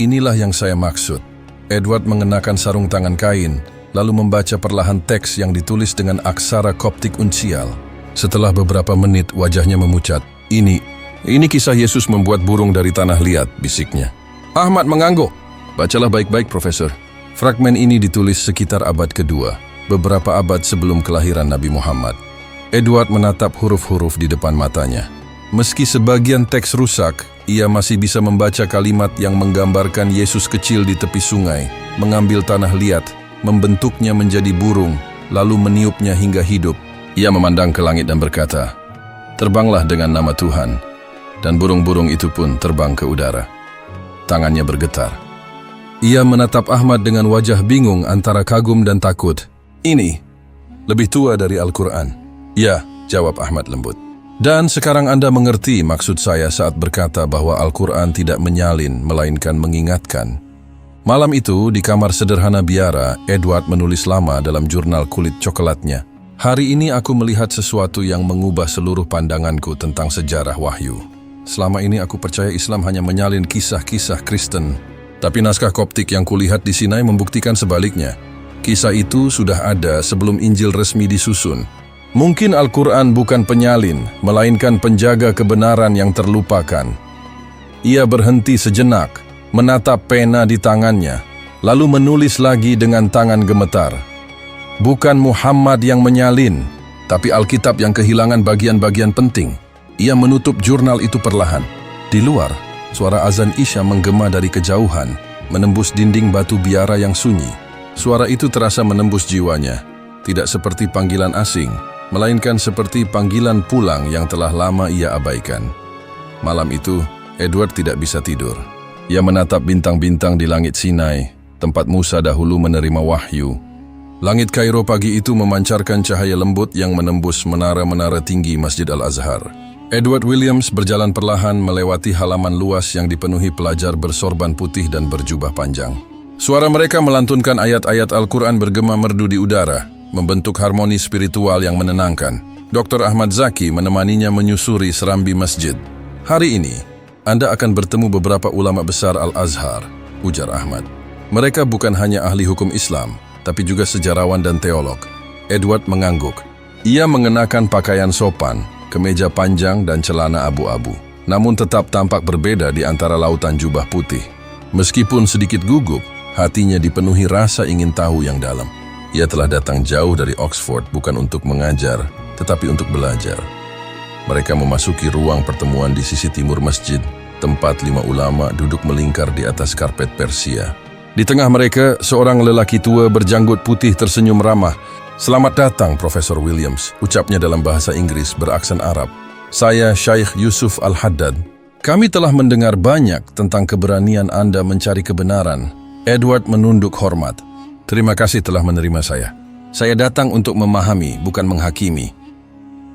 "Inilah yang saya maksud." Edward mengenakan sarung tangan kain, lalu membaca perlahan teks yang ditulis dengan aksara Koptik Uncial. Setelah beberapa menit, wajahnya memucat. Ini kisah Yesus membuat burung dari tanah liat, bisiknya. Ahmad mengangguk. Bacalah baik-baik, Profesor. Fragmen ini ditulis sekitar abad kedua, beberapa abad sebelum kelahiran Nabi Muhammad. Edward menatap huruf-huruf di depan matanya. Meski sebagian teks rusak, ia masih bisa membaca kalimat yang menggambarkan Yesus kecil di tepi sungai, mengambil tanah liat, membentuknya menjadi burung, lalu meniupnya hingga hidup. Ia memandang ke langit dan berkata, "Terbanglah dengan nama Tuhan." Dan burung-burung itu pun terbang ke udara. Tangannya bergetar. Ia menatap Ahmad dengan wajah bingung antara kagum dan takut. "Ini lebih tua dari Al-Quran." "Ya," jawab Ahmad lembut. "Dan sekarang Anda mengerti maksud saya saat berkata bahwa Al-Quran tidak menyalin, melainkan mengingatkan." Malam itu, di kamar sederhana biara, Edward menulis lama dalam jurnal kulit coklatnya. "Hari ini aku melihat sesuatu yang mengubah seluruh pandanganku tentang sejarah wahyu. Selama ini aku percaya Islam hanya menyalin kisah-kisah Kristen. Tapi naskah Koptik yang kulihat di Sinai membuktikan sebaliknya. Kisah itu sudah ada sebelum Injil resmi disusun. Mungkin Al-Quran bukan penyalin, melainkan penjaga kebenaran yang terlupakan." Ia berhenti sejenak, menatap pena di tangannya, lalu menulis lagi dengan tangan gemetar. "Bukan Muhammad yang menyalin, tapi Alkitab yang kehilangan bagian-bagian penting." Ia menutup jurnal itu perlahan. Di luar, suara azan Isya menggema dari kejauhan, menembus dinding batu biara yang sunyi. Suara itu terasa menembus jiwanya, tidak seperti panggilan asing, melainkan seperti panggilan pulang yang telah lama ia abaikan. Malam itu, Edward tidak bisa tidur. Ia menatap bintang-bintang di langit Sinai, tempat Musa dahulu menerima wahyu. Langit Kairo pagi itu memancarkan cahaya lembut yang menembus menara-menara tinggi Masjid Al-Azhar. Edward Williams berjalan perlahan melewati halaman luas yang dipenuhi pelajar bersorban putih dan berjubah panjang. Suara mereka melantunkan ayat-ayat Al-Quran bergema merdu di udara, membentuk harmoni spiritual yang menenangkan. Dr. Ahmad Zaki menemaninya menyusuri serambi masjid. "Hari ini, Anda akan bertemu beberapa ulama besar Al-Azhar," ujar Ahmad. "Mereka bukan hanya ahli hukum Islam, tapi juga sejarawan dan teolog." Edward mengangguk. Ia mengenakan pakaian sopan, kemeja panjang dan celana abu-abu, namun tetap tampak berbeda di antara lautan jubah putih. Meskipun sedikit gugup, hatinya dipenuhi rasa ingin tahu yang dalam. Ia telah datang jauh dari Oxford bukan untuk mengajar, tetapi untuk belajar. Mereka memasuki ruang pertemuan di sisi timur masjid, tempat 5 ulama duduk melingkar di atas karpet Persia. Di tengah mereka, seorang lelaki tua berjanggut putih tersenyum ramah. "Selamat datang, Profesor Williams," ucapnya dalam bahasa Inggris beraksen Arab. "Saya Syekh Yusuf Al-Haddad. Kami telah mendengar banyak tentang keberanian Anda mencari kebenaran." Edward menunduk hormat. "Terima kasih telah menerima saya. Saya datang untuk memahami, bukan menghakimi."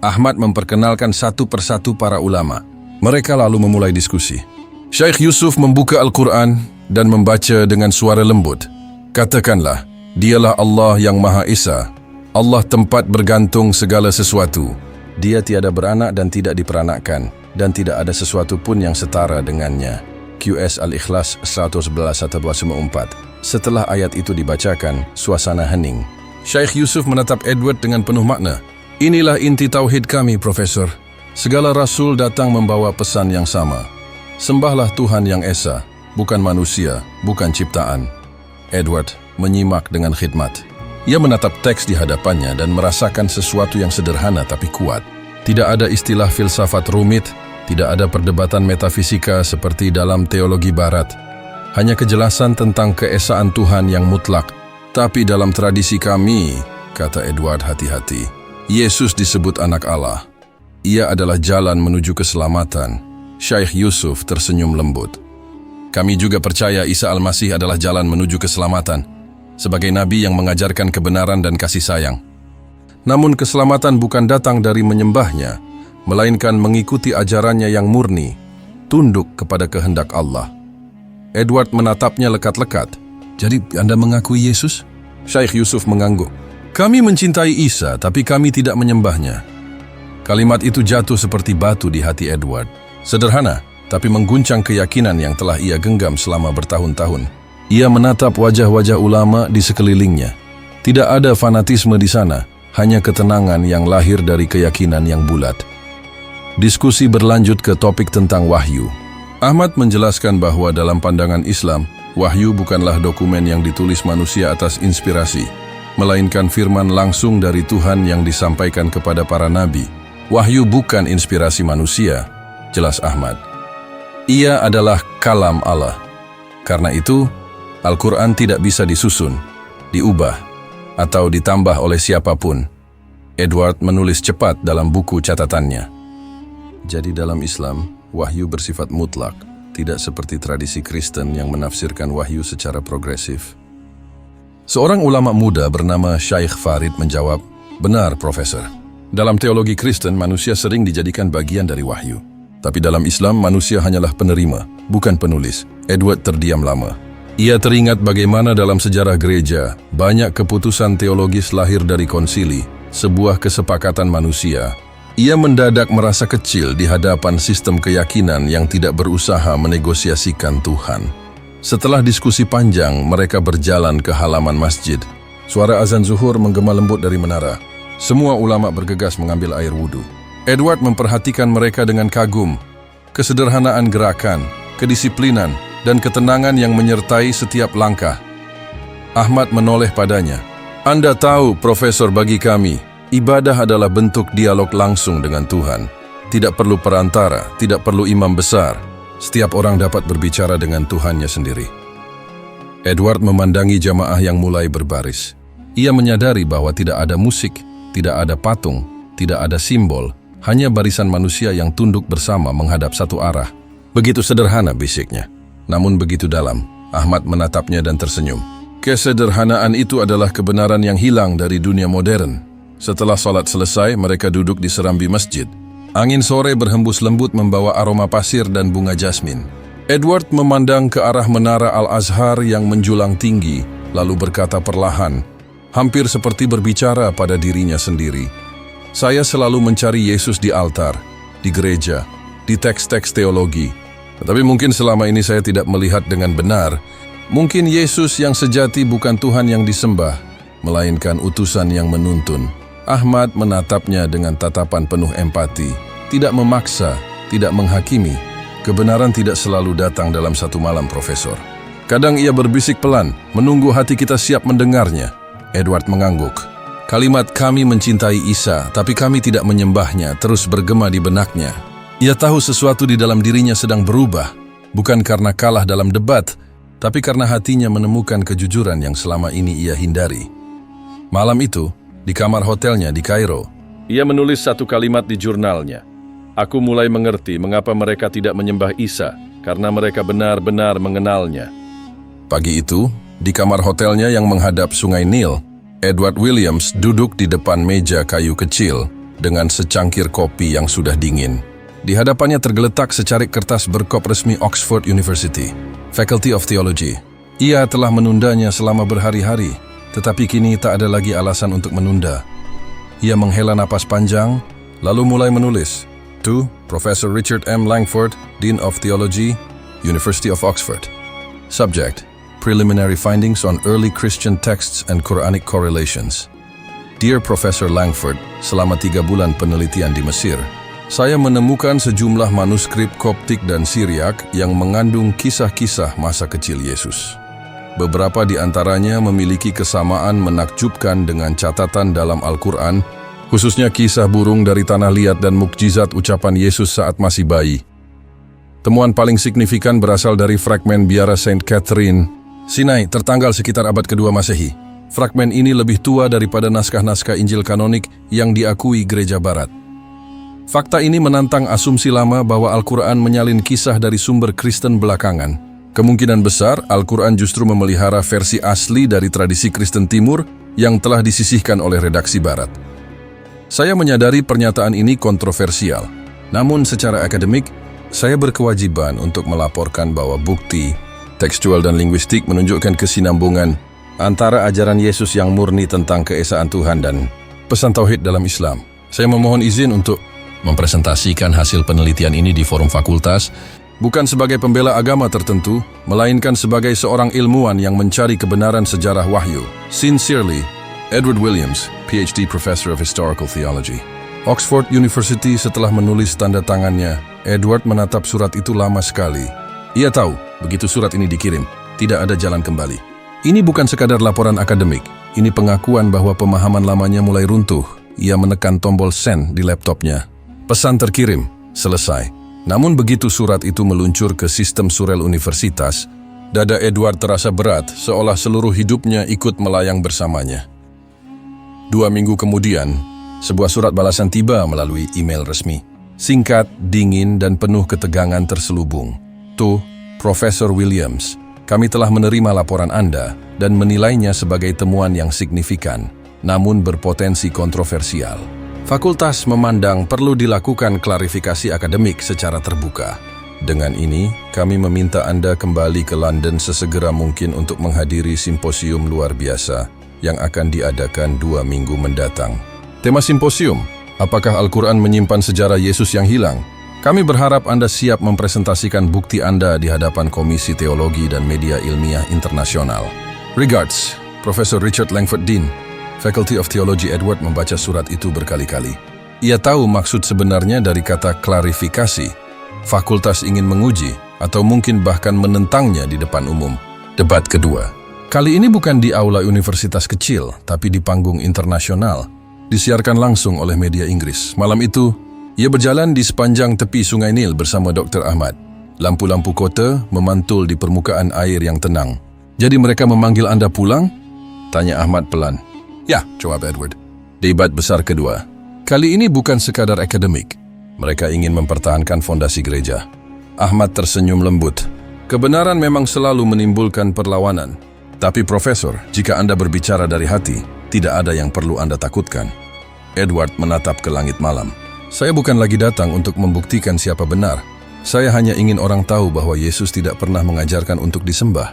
Ahmad memperkenalkan satu persatu para ulama. Mereka lalu memulai diskusi. Syekh Yusuf membuka Al-Quran dan membaca dengan suara lembut. "Katakanlah, dialah Allah yang Maha Esa, Allah tempat bergantung segala sesuatu. Dia tiada beranak dan tidak diperanakkan, dan tidak ada sesuatu pun yang setara dengannya." QS Al-Ikhlas 111-124. Setelah ayat itu dibacakan, suasana hening. Syekh Yusuf menatap Edward dengan penuh makna. "Inilah inti tauhid kami, Profesor. Segala rasul datang membawa pesan yang sama. Sembahlah Tuhan yang Esa, bukan manusia, bukan ciptaan." Edward menyimak dengan khidmat. Ia menatap teks di hadapannya dan merasakan sesuatu yang sederhana tapi kuat. Tidak ada istilah filsafat rumit, tidak ada perdebatan metafisika seperti dalam teologi barat. Hanya kejelasan tentang keesaan Tuhan yang mutlak. "Tapi dalam tradisi kami," kata Edward hati-hati, "Yesus disebut anak Allah. Ia adalah jalan menuju keselamatan." Syekh Yusuf tersenyum lembut. "Kami juga percaya Isa Al-Masih adalah jalan menuju keselamatan, sebagai nabi yang mengajarkan kebenaran dan kasih sayang. Namun keselamatan bukan datang dari menyembahnya, melainkan mengikuti ajarannya yang murni, tunduk kepada kehendak Allah." Edward menatapnya lekat-lekat. "Jadi Anda mengakui Yesus?" Syekh Yusuf mengangguk. "Kami mencintai Isa, tapi kami tidak menyembahnya." Kalimat itu jatuh seperti batu di hati Edward. Sederhana, tapi mengguncang keyakinan yang telah ia genggam selama bertahun-tahun. Ia menatap wajah-wajah ulama di sekelilingnya. Tidak ada fanatisme di sana, hanya ketenangan yang lahir dari keyakinan yang bulat. Diskusi berlanjut ke topik tentang wahyu. Ahmad menjelaskan bahwa dalam pandangan Islam, wahyu bukanlah dokumen yang ditulis manusia atas inspirasi, melainkan firman langsung dari Tuhan yang disampaikan kepada para nabi. Wahyu bukan inspirasi manusia, jelas Ahmad. Ia adalah kalam Allah. Karena itu, Al-Quran tidak bisa disusun, diubah, atau ditambah oleh siapapun. Edward menulis cepat dalam buku catatannya. Jadi dalam Islam, wahyu bersifat mutlak, tidak seperti tradisi Kristen yang menafsirkan wahyu secara progresif. Seorang ulama muda bernama Syekh Farid menjawab, "Benar, Profesor. Dalam teologi Kristen, manusia sering dijadikan bagian dari wahyu. Tapi dalam Islam, manusia hanyalah penerima, bukan penulis." Edward terdiam lama. Ia teringat bagaimana dalam sejarah gereja, banyak keputusan teologis lahir dari konsili, sebuah kesepakatan manusia. Ia mendadak merasa kecil di hadapan sistem keyakinan yang tidak berusaha menegosiasikan Tuhan. Setelah diskusi panjang, mereka berjalan ke halaman masjid. Suara azan zuhur menggema lembut dari menara. Semua ulama bergegas mengambil air wudhu. Edward memperhatikan mereka dengan kagum. Kesederhanaan gerakan, kedisiplinan, dan ketenangan yang menyertai setiap langkah. Ahmad menoleh padanya. "Anda tahu, Profesor, bagi kami, ibadah adalah bentuk dialog langsung dengan Tuhan. Tidak perlu perantara, tidak perlu imam besar. Setiap orang dapat berbicara dengan Tuhannya sendiri." Edward memandangi jamaah yang mulai berbaris. Ia menyadari bahwa tidak ada musik, tidak ada patung, tidak ada simbol, hanya barisan manusia yang tunduk bersama menghadap satu arah. Begitu sederhana bisiknya, namun begitu dalam. Ahmad menatapnya dan tersenyum. Kesederhanaan itu adalah kebenaran yang hilang dari dunia modern. Setelah salat selesai, mereka duduk di serambi masjid. Angin sore berhembus lembut membawa aroma pasir dan bunga jasmin. Edward memandang ke arah menara Al-Azhar yang menjulang tinggi, lalu berkata perlahan, hampir seperti berbicara pada dirinya sendiri. "Saya selalu mencari Yesus di altar, di gereja, di teks-teks teologi. Tetapi mungkin selama ini saya tidak melihat dengan benar. Mungkin Yesus yang sejati bukan Tuhan yang disembah, melainkan utusan yang menuntun." Ahmad menatapnya dengan tatapan penuh empati, tidak memaksa, tidak menghakimi. Kebenaran tidak selalu datang dalam satu malam, Profesor. Kadang ia berbisik pelan, menunggu hati kita siap mendengarnya. Edward mengangguk. Kalimat kami mencintai Isa, tapi kami tidak menyembahnya terus bergema di benaknya. Ia tahu sesuatu di dalam dirinya sedang berubah, bukan karena kalah dalam debat, tapi karena hatinya menemukan kejujuran yang selama ini ia hindari. Malam itu, di kamar hotelnya di Kairo, ia menulis satu kalimat di jurnalnya. Aku mulai mengerti mengapa mereka tidak menyembah Isa, karena mereka benar-benar mengenalnya. Pagi itu, di kamar hotelnya yang menghadap Sungai Nil, Edward Williams duduk di depan meja kayu kecil dengan secangkir kopi yang sudah dingin. Di hadapannya tergeletak secarik kertas berkop resmi Oxford University, Faculty of Theology. Ia telah menundanya selama berhari-hari, tetapi kini tak ada lagi alasan untuk menunda. Ia menghela napas panjang, lalu mulai menulis. To Professor Richard M. Langford, Dean of Theology, University of Oxford. Subject: Preliminary Findings on Early Christian Texts and Quranic Correlations. Dear Professor Langford, selama 3 bulan penelitian di Mesir, saya menemukan sejumlah manuskrip Koptik dan Syriak yang mengandung kisah-kisah masa kecil Yesus. Beberapa di antaranya memiliki kesamaan menakjubkan dengan catatan dalam Al-Quran, khususnya kisah burung dari tanah liat dan mukjizat ucapan Yesus saat masih bayi. Temuan paling signifikan berasal dari fragmen biara Saint Catherine, Sinai, tertanggal sekitar abad kedua Masehi. Fragmen ini lebih tua daripada naskah-naskah Injil kanonik yang diakui Gereja Barat. Fakta ini menantang asumsi lama bahwa Al-Quran menyalin kisah dari sumber Kristen belakangan. Kemungkinan besar Al-Quran justru memelihara versi asli dari tradisi Kristen Timur yang telah disisihkan oleh redaksi Barat. Saya menyadari pernyataan ini kontroversial, namun secara akademik, saya berkewajiban untuk melaporkan bahwa bukti tekstual dan linguistik menunjukkan kesinambungan antara ajaran Yesus yang murni tentang keesaan Tuhan dan pesan tauhid dalam Islam. Saya memohon izin untuk mempresentasikan hasil penelitian ini di forum fakultas, bukan sebagai pembela agama tertentu, melainkan sebagai seorang ilmuwan yang mencari kebenaran sejarah wahyu. Sincerely, Edward Williams, PhD Professor of Historical Theology. Oxford University. Setelah menulis tanda tangannya, Edward menatap surat itu lama sekali. Ia tahu, begitu surat ini dikirim, tidak ada jalan kembali. Ini bukan sekadar laporan akademik, ini pengakuan bahwa pemahaman lamanya mulai runtuh. Ia menekan tombol send di laptopnya. Pesan terkirim, selesai. Namun begitu surat itu meluncur ke sistem surel universitas, dada Edward terasa berat, seolah seluruh hidupnya ikut melayang bersamanya. 2 minggu kemudian, sebuah surat balasan tiba melalui email resmi. Singkat, dingin, dan penuh ketegangan terselubung. To Profesor Williams, kami telah menerima laporan Anda dan menilainya sebagai temuan yang signifikan, namun berpotensi kontroversial. Fakultas memandang perlu dilakukan klarifikasi akademik secara terbuka. Dengan ini, kami meminta Anda kembali ke London sesegera mungkin untuk menghadiri simposium luar biasa yang akan diadakan 2 minggu mendatang. Tema simposium, apakah Al-Quran menyimpan sejarah Yesus yang hilang? Kami berharap Anda siap mempresentasikan bukti Anda di hadapan Komisi Teologi dan Media Ilmiah Internasional. Regards, Profesor Richard Langford Dean, Faculty of Theology. Edward membaca surat itu berkali-kali. Ia tahu maksud sebenarnya dari kata klarifikasi. Fakultas ingin menguji atau mungkin bahkan menentangnya di depan umum. Debat kedua. Kali ini bukan di aula universitas kecil, tapi di panggung internasional. Disiarkan langsung oleh media Inggris. Malam itu, ia berjalan di sepanjang tepi Sungai Nil bersama Dr. Ahmad. Lampu-lampu kota memantul di permukaan air yang tenang. Jadi mereka memanggil Anda pulang? Tanya Ahmad pelan. Ya, jawab Edward. Debat besar kedua. Kali ini bukan sekadar akademik. Mereka ingin mempertahankan fondasi gereja. Ahmad tersenyum lembut. Kebenaran memang selalu menimbulkan perlawanan. Tapi Profesor, jika Anda berbicara dari hati, tidak ada yang perlu Anda takutkan. Edward menatap ke langit malam. Saya bukan lagi datang untuk membuktikan siapa benar. Saya hanya ingin orang tahu bahwa Yesus tidak pernah mengajarkan untuk disembah.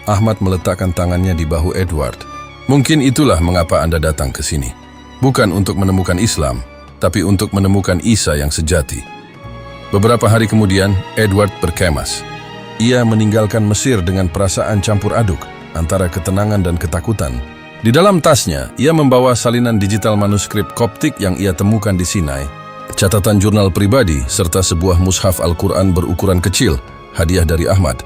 Ahmad meletakkan tangannya di bahu Edward. Mungkin itulah mengapa Anda datang ke sini. Bukan untuk menemukan Islam, tapi untuk menemukan Isa yang sejati. Beberapa hari kemudian, Edward berkemas. Ia meninggalkan Mesir dengan perasaan campur aduk antara ketenangan dan ketakutan. Di dalam tasnya, ia membawa salinan digital manuskrip Koptik yang ia temukan di Sinai, catatan jurnal pribadi, serta sebuah mushaf Al-Quran berukuran kecil, hadiah dari Ahmad.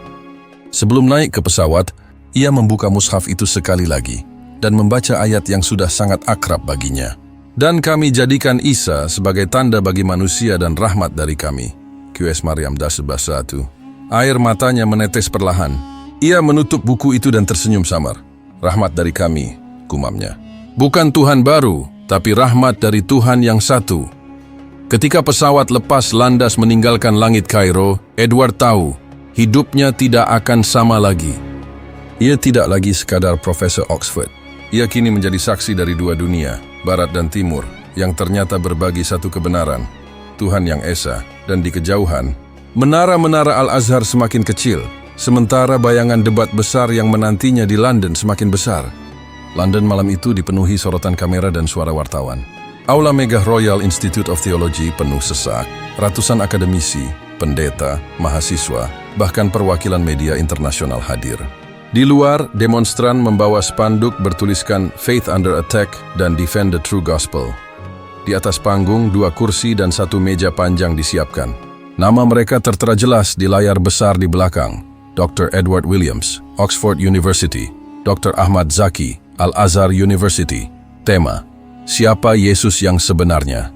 Sebelum naik ke pesawat, ia membuka mushaf itu sekali lagi. dan membaca ayat yang sudah sangat akrab baginya. Dan kami jadikan Isa sebagai tanda bagi manusia dan rahmat dari kami. QS Maryam 11:1. Air matanya menetes perlahan. Ia menutup buku itu dan tersenyum samar. Rahmat dari kami, gumamnya. Bukan Tuhan baru, tapi rahmat dari Tuhan yang satu. Ketika pesawat lepas landas meninggalkan langit Kairo, Edward tahu hidupnya tidak akan sama lagi. Ia tidak lagi sekadar profesor Oxford. Ia kini menjadi saksi dari dua dunia, Barat dan Timur, yang ternyata berbagi satu kebenaran, Tuhan yang Esa. Dan di kejauhan, menara-menara Al-Azhar semakin kecil, sementara bayangan debat besar yang menantinya di London semakin besar. London malam itu dipenuhi sorotan kamera dan suara wartawan. Aula Megah Royal Institute of Theology penuh sesak, ratusan akademisi, pendeta, mahasiswa, bahkan perwakilan media internasional hadir. Di luar, demonstran membawa spanduk bertuliskan Faith Under Attack dan Defend the True Gospel. Di atas panggung, 2 kursi dan 1 meja panjang disiapkan. Nama mereka tertera jelas di layar besar di belakang. Dr. Edward Williams, Oxford University. Dr. Ahmad Zaki, Al-Azhar University. Tema, Siapa Yesus yang sebenarnya?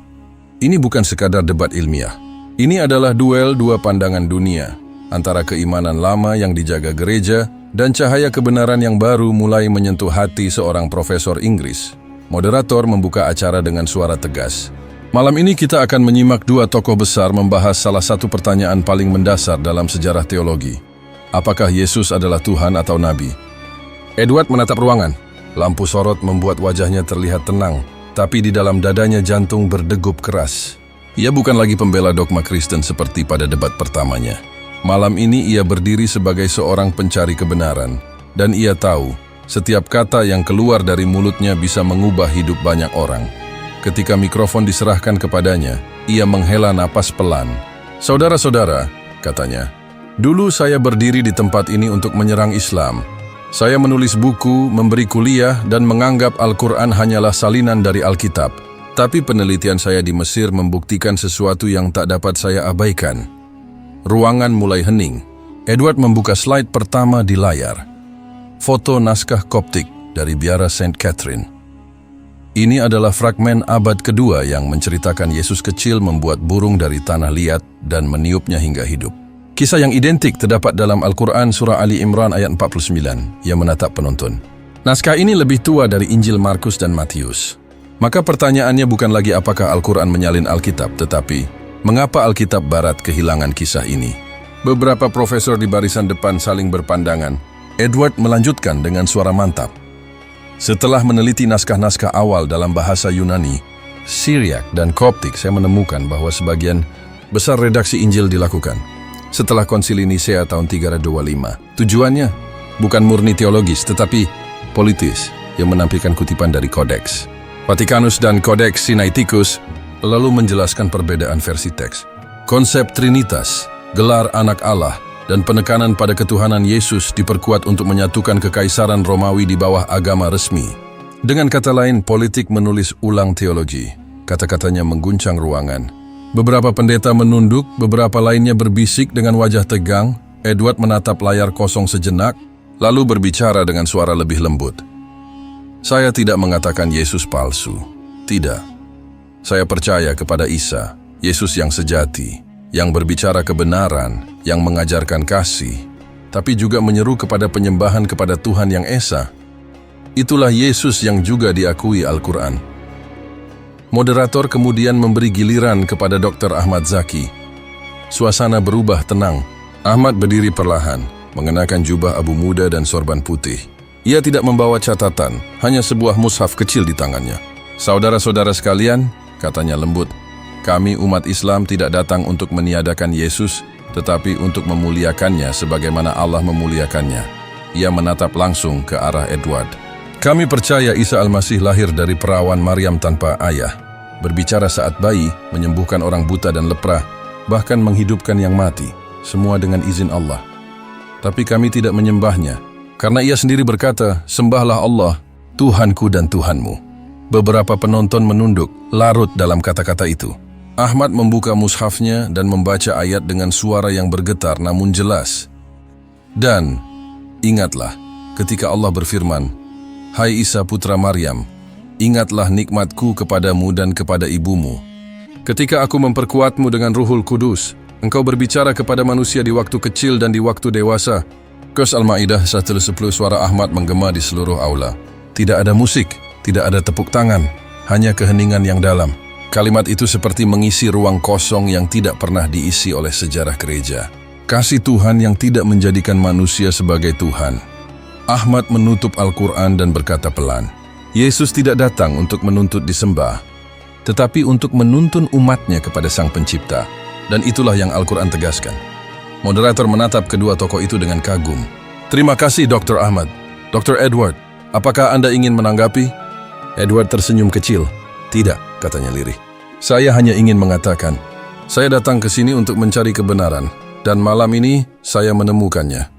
Ini bukan sekadar debat ilmiah. Ini adalah duel dua pandangan dunia, antara keimanan lama yang dijaga gereja dan cahaya kebenaran yang baru mulai menyentuh hati seorang profesor Inggris. Moderator membuka acara dengan suara tegas. Malam ini kita akan menyimak 2 tokoh besar membahas salah satu pertanyaan paling mendasar dalam sejarah teologi. Apakah Yesus adalah Tuhan atau Nabi? Edward menatap ruangan. Lampu sorot membuat wajahnya terlihat tenang, tapi di dalam dadanya jantung berdegup keras. Ia bukan lagi pembela dogma Kristen seperti pada debat pertamanya. Malam ini ia berdiri sebagai seorang pencari kebenaran, dan ia tahu setiap kata yang keluar dari mulutnya bisa mengubah hidup banyak orang. Ketika mikrofon diserahkan kepadanya, ia menghela napas pelan. "Saudara-saudara," katanya, "dulu saya berdiri di tempat ini untuk menyerang Islam. Saya menulis buku, memberi kuliah, dan menganggap Al-Quran hanyalah salinan dari Alkitab. Tapi penelitian saya di Mesir membuktikan sesuatu yang tak dapat saya abaikan." Ruangan mulai hening. Edward membuka slide pertama di layar. Foto naskah Koptik dari biara Saint Catherine. Ini adalah fragmen abad kedua yang menceritakan Yesus kecil membuat burung dari tanah liat dan meniupnya hingga hidup. Kisah yang identik terdapat dalam Al-Quran surah Ali Imran ayat 49 yang menatap penonton. Naskah ini lebih tua dari Injil Markus dan Matius. Maka pertanyaannya bukan lagi apakah Al-Quran menyalin Alkitab, tetapi mengapa Alkitab Barat kehilangan kisah ini? Beberapa profesor di barisan depan saling berpandangan. Edward melanjutkan dengan suara mantap. Setelah meneliti naskah-naskah awal dalam bahasa Yunani, Syriac, dan Koptik, saya menemukan bahwa sebagian besar redaksi Injil dilakukan setelah konsili Nisea tahun 325. Tujuannya bukan murni teologis, tetapi politis yang menampilkan kutipan dari Kodeks Vatikanus dan Kodeks Sinaiticus, lalu menjelaskan perbedaan versi teks. Konsep Trinitas, gelar anak Allah, dan penekanan pada ketuhanan Yesus diperkuat untuk menyatukan kekaisaran Romawi di bawah agama resmi. Dengan kata lain, politik menulis ulang teologi. Kata-katanya mengguncang ruangan. Beberapa pendeta menunduk, beberapa lainnya berbisik dengan wajah tegang. Edward menatap layar kosong sejenak, lalu berbicara dengan suara lebih lembut. "Saya tidak mengatakan Yesus palsu. Tidak. Saya percaya kepada Isa, Yesus yang sejati, yang berbicara kebenaran, yang mengajarkan kasih, tapi juga menyeru kepada penyembahan kepada Tuhan yang Esa. Itulah Yesus yang juga diakui Al-Quran." Moderator kemudian memberi giliran kepada Dr. Ahmad Zaki. Suasana berubah tenang. Ahmad berdiri perlahan, mengenakan jubah abu muda dan sorban putih. Ia tidak membawa catatan, hanya sebuah mushaf kecil di tangannya. "Saudara-saudara sekalian," katanya lembut, "kami umat Islam tidak datang untuk meniadakan Yesus, tetapi untuk memuliakannya sebagaimana Allah memuliakannya." Ia menatap langsung ke arah Edward. "Kami percaya Isa Al-Masih lahir dari perawan Maryam tanpa ayah, berbicara saat bayi, menyembuhkan orang buta dan lepra, bahkan menghidupkan yang mati, semua dengan izin Allah. Tapi kami tidak menyembahnya, karena ia sendiri berkata, 'Sembahlah Allah, Tuhanku dan Tuhanmu.'" Beberapa penonton menunduk, larut dalam kata-kata itu. Ahmad membuka mushafnya dan membaca ayat dengan suara yang bergetar namun jelas. "Dan ingatlah ketika Allah berfirman, Hai Isa putra Maryam, ingatlah nikmatku kepadamu dan kepada ibumu. Ketika aku memperkuatmu dengan Ruhul Kudus, engkau berbicara kepada manusia di waktu kecil dan di waktu dewasa. Qur'an Al-Ma'idah 110 suara Ahmad menggema di seluruh aula. Tidak ada musik, tidak ada tepuk tangan, hanya keheningan yang dalam. Kalimat itu seperti mengisi ruang kosong yang tidak pernah diisi oleh sejarah gereja. Kasih Tuhan yang tidak menjadikan manusia sebagai Tuhan. Ahmad menutup Al-Quran dan berkata pelan, Yesus tidak datang untuk menuntut disembah, tetapi untuk menuntun umatnya kepada Sang Pencipta. Dan itulah yang Al-Quran tegaskan. Moderator menatap kedua tokoh itu dengan kagum. Terima kasih Dr. Ahmad. Dr. Edward, apakah Anda ingin menanggapi? Edward tersenyum kecil. Tidak, katanya lirih. Saya hanya ingin mengatakan, saya datang ke sini untuk mencari kebenaran, dan malam ini saya menemukannya.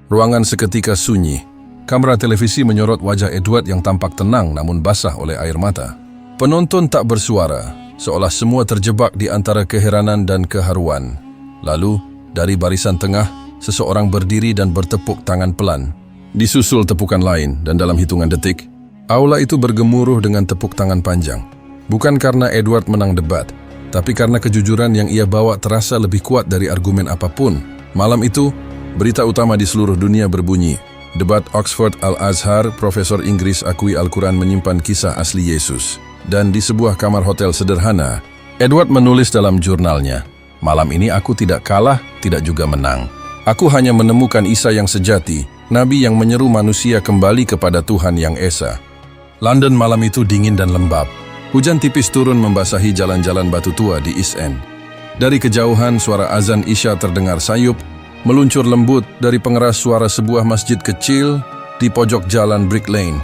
Ruangan seketika sunyi. Kamera televisi menyorot wajah Edward yang tampak tenang namun basah oleh air mata. Penonton tak bersuara, seolah semua terjebak di antara keheranan dan keharuan. Lalu, dari barisan tengah, seseorang berdiri dan bertepuk tangan pelan. Disusul tepukan lain dan dalam hitungan detik, aula itu bergemuruh dengan tepuk tangan panjang. Bukan karena Edward menang debat, tapi karena kejujuran yang ia bawa terasa lebih kuat dari argumen apapun. Malam itu, berita utama di seluruh dunia berbunyi. Debat Oxford Al-Azhar, Profesor Inggris akui Al-Quran menyimpan kisah asli Yesus. Dan di sebuah kamar hotel sederhana, Edward menulis dalam jurnalnya, malam ini aku tidak kalah, tidak juga menang. Aku hanya menemukan Isa yang sejati, Nabi yang menyeru manusia kembali kepada Tuhan yang Esa. London malam itu dingin dan lembab. Hujan tipis turun membasahi jalan-jalan batu tua di East End. Dari kejauhan suara azan Isya terdengar sayup, meluncur lembut dari pengeras suara sebuah masjid kecil di pojok jalan Brick Lane.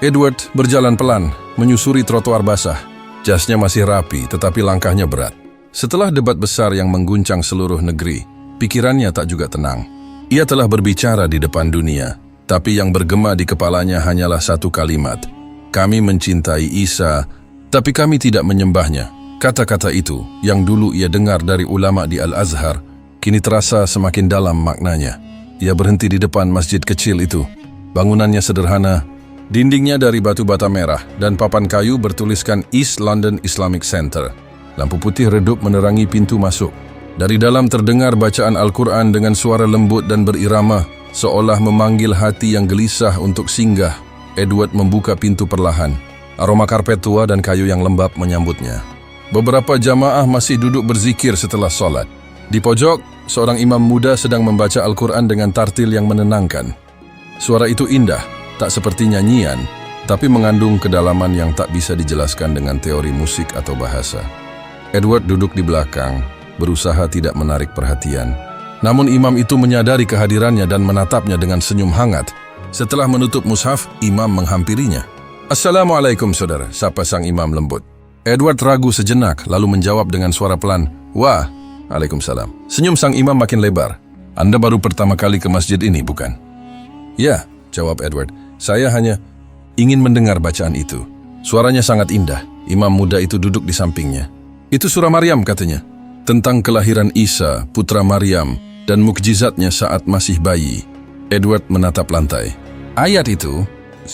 Edward berjalan pelan, menyusuri trotoar basah. Jasnya masih rapi, tetapi langkahnya berat. Setelah debat besar yang mengguncang seluruh negeri, pikirannya tak juga tenang. Ia telah berbicara di depan dunia, tapi yang bergema di kepalanya hanyalah satu kalimat. Kami mencintai Isa, tapi kami tidak menyembahnya. Kata-kata itu, yang dulu ia dengar dari ulama di Al-Azhar, kini terasa semakin dalam maknanya. Ia berhenti di depan masjid kecil itu. Bangunannya sederhana, dindingnya dari batu bata merah dan papan kayu bertuliskan East London Islamic Center. Lampu putih redup menerangi pintu masuk. Dari dalam terdengar bacaan Al-Quran dengan suara lembut dan berirama, seolah memanggil hati yang gelisah untuk singgah. Edward membuka pintu perlahan. Aroma karpet tua dan kayu yang lembab menyambutnya. Beberapa jamaah masih duduk berzikir setelah sholat. Di pojok, seorang imam muda sedang membaca Al-Quran dengan tartil yang menenangkan. Suara itu indah, tak seperti nyanyian, tapi mengandung kedalaman yang tak bisa dijelaskan dengan teori musik atau bahasa. Edward duduk di belakang, berusaha tidak menarik perhatian. Namun imam itu menyadari kehadirannya dan menatapnya dengan senyum hangat. Setelah menutup mushaf, imam menghampirinya. Assalamualaikum saudara, sapa sang imam lembut. Edward ragu sejenak, lalu menjawab dengan suara pelan, Wah, Waalaikumsalam. Senyum sang imam makin lebar. Anda baru pertama kali ke masjid ini, bukan? Ya, jawab Edward. Saya hanya ingin mendengar bacaan itu. Suaranya sangat indah. Imam muda itu duduk di sampingnya. Itu surah Maryam katanya. Tentang kelahiran Isa, putra Maryam, dan mukjizatnya saat masih bayi. Edward menatap lantai. Ayat itu,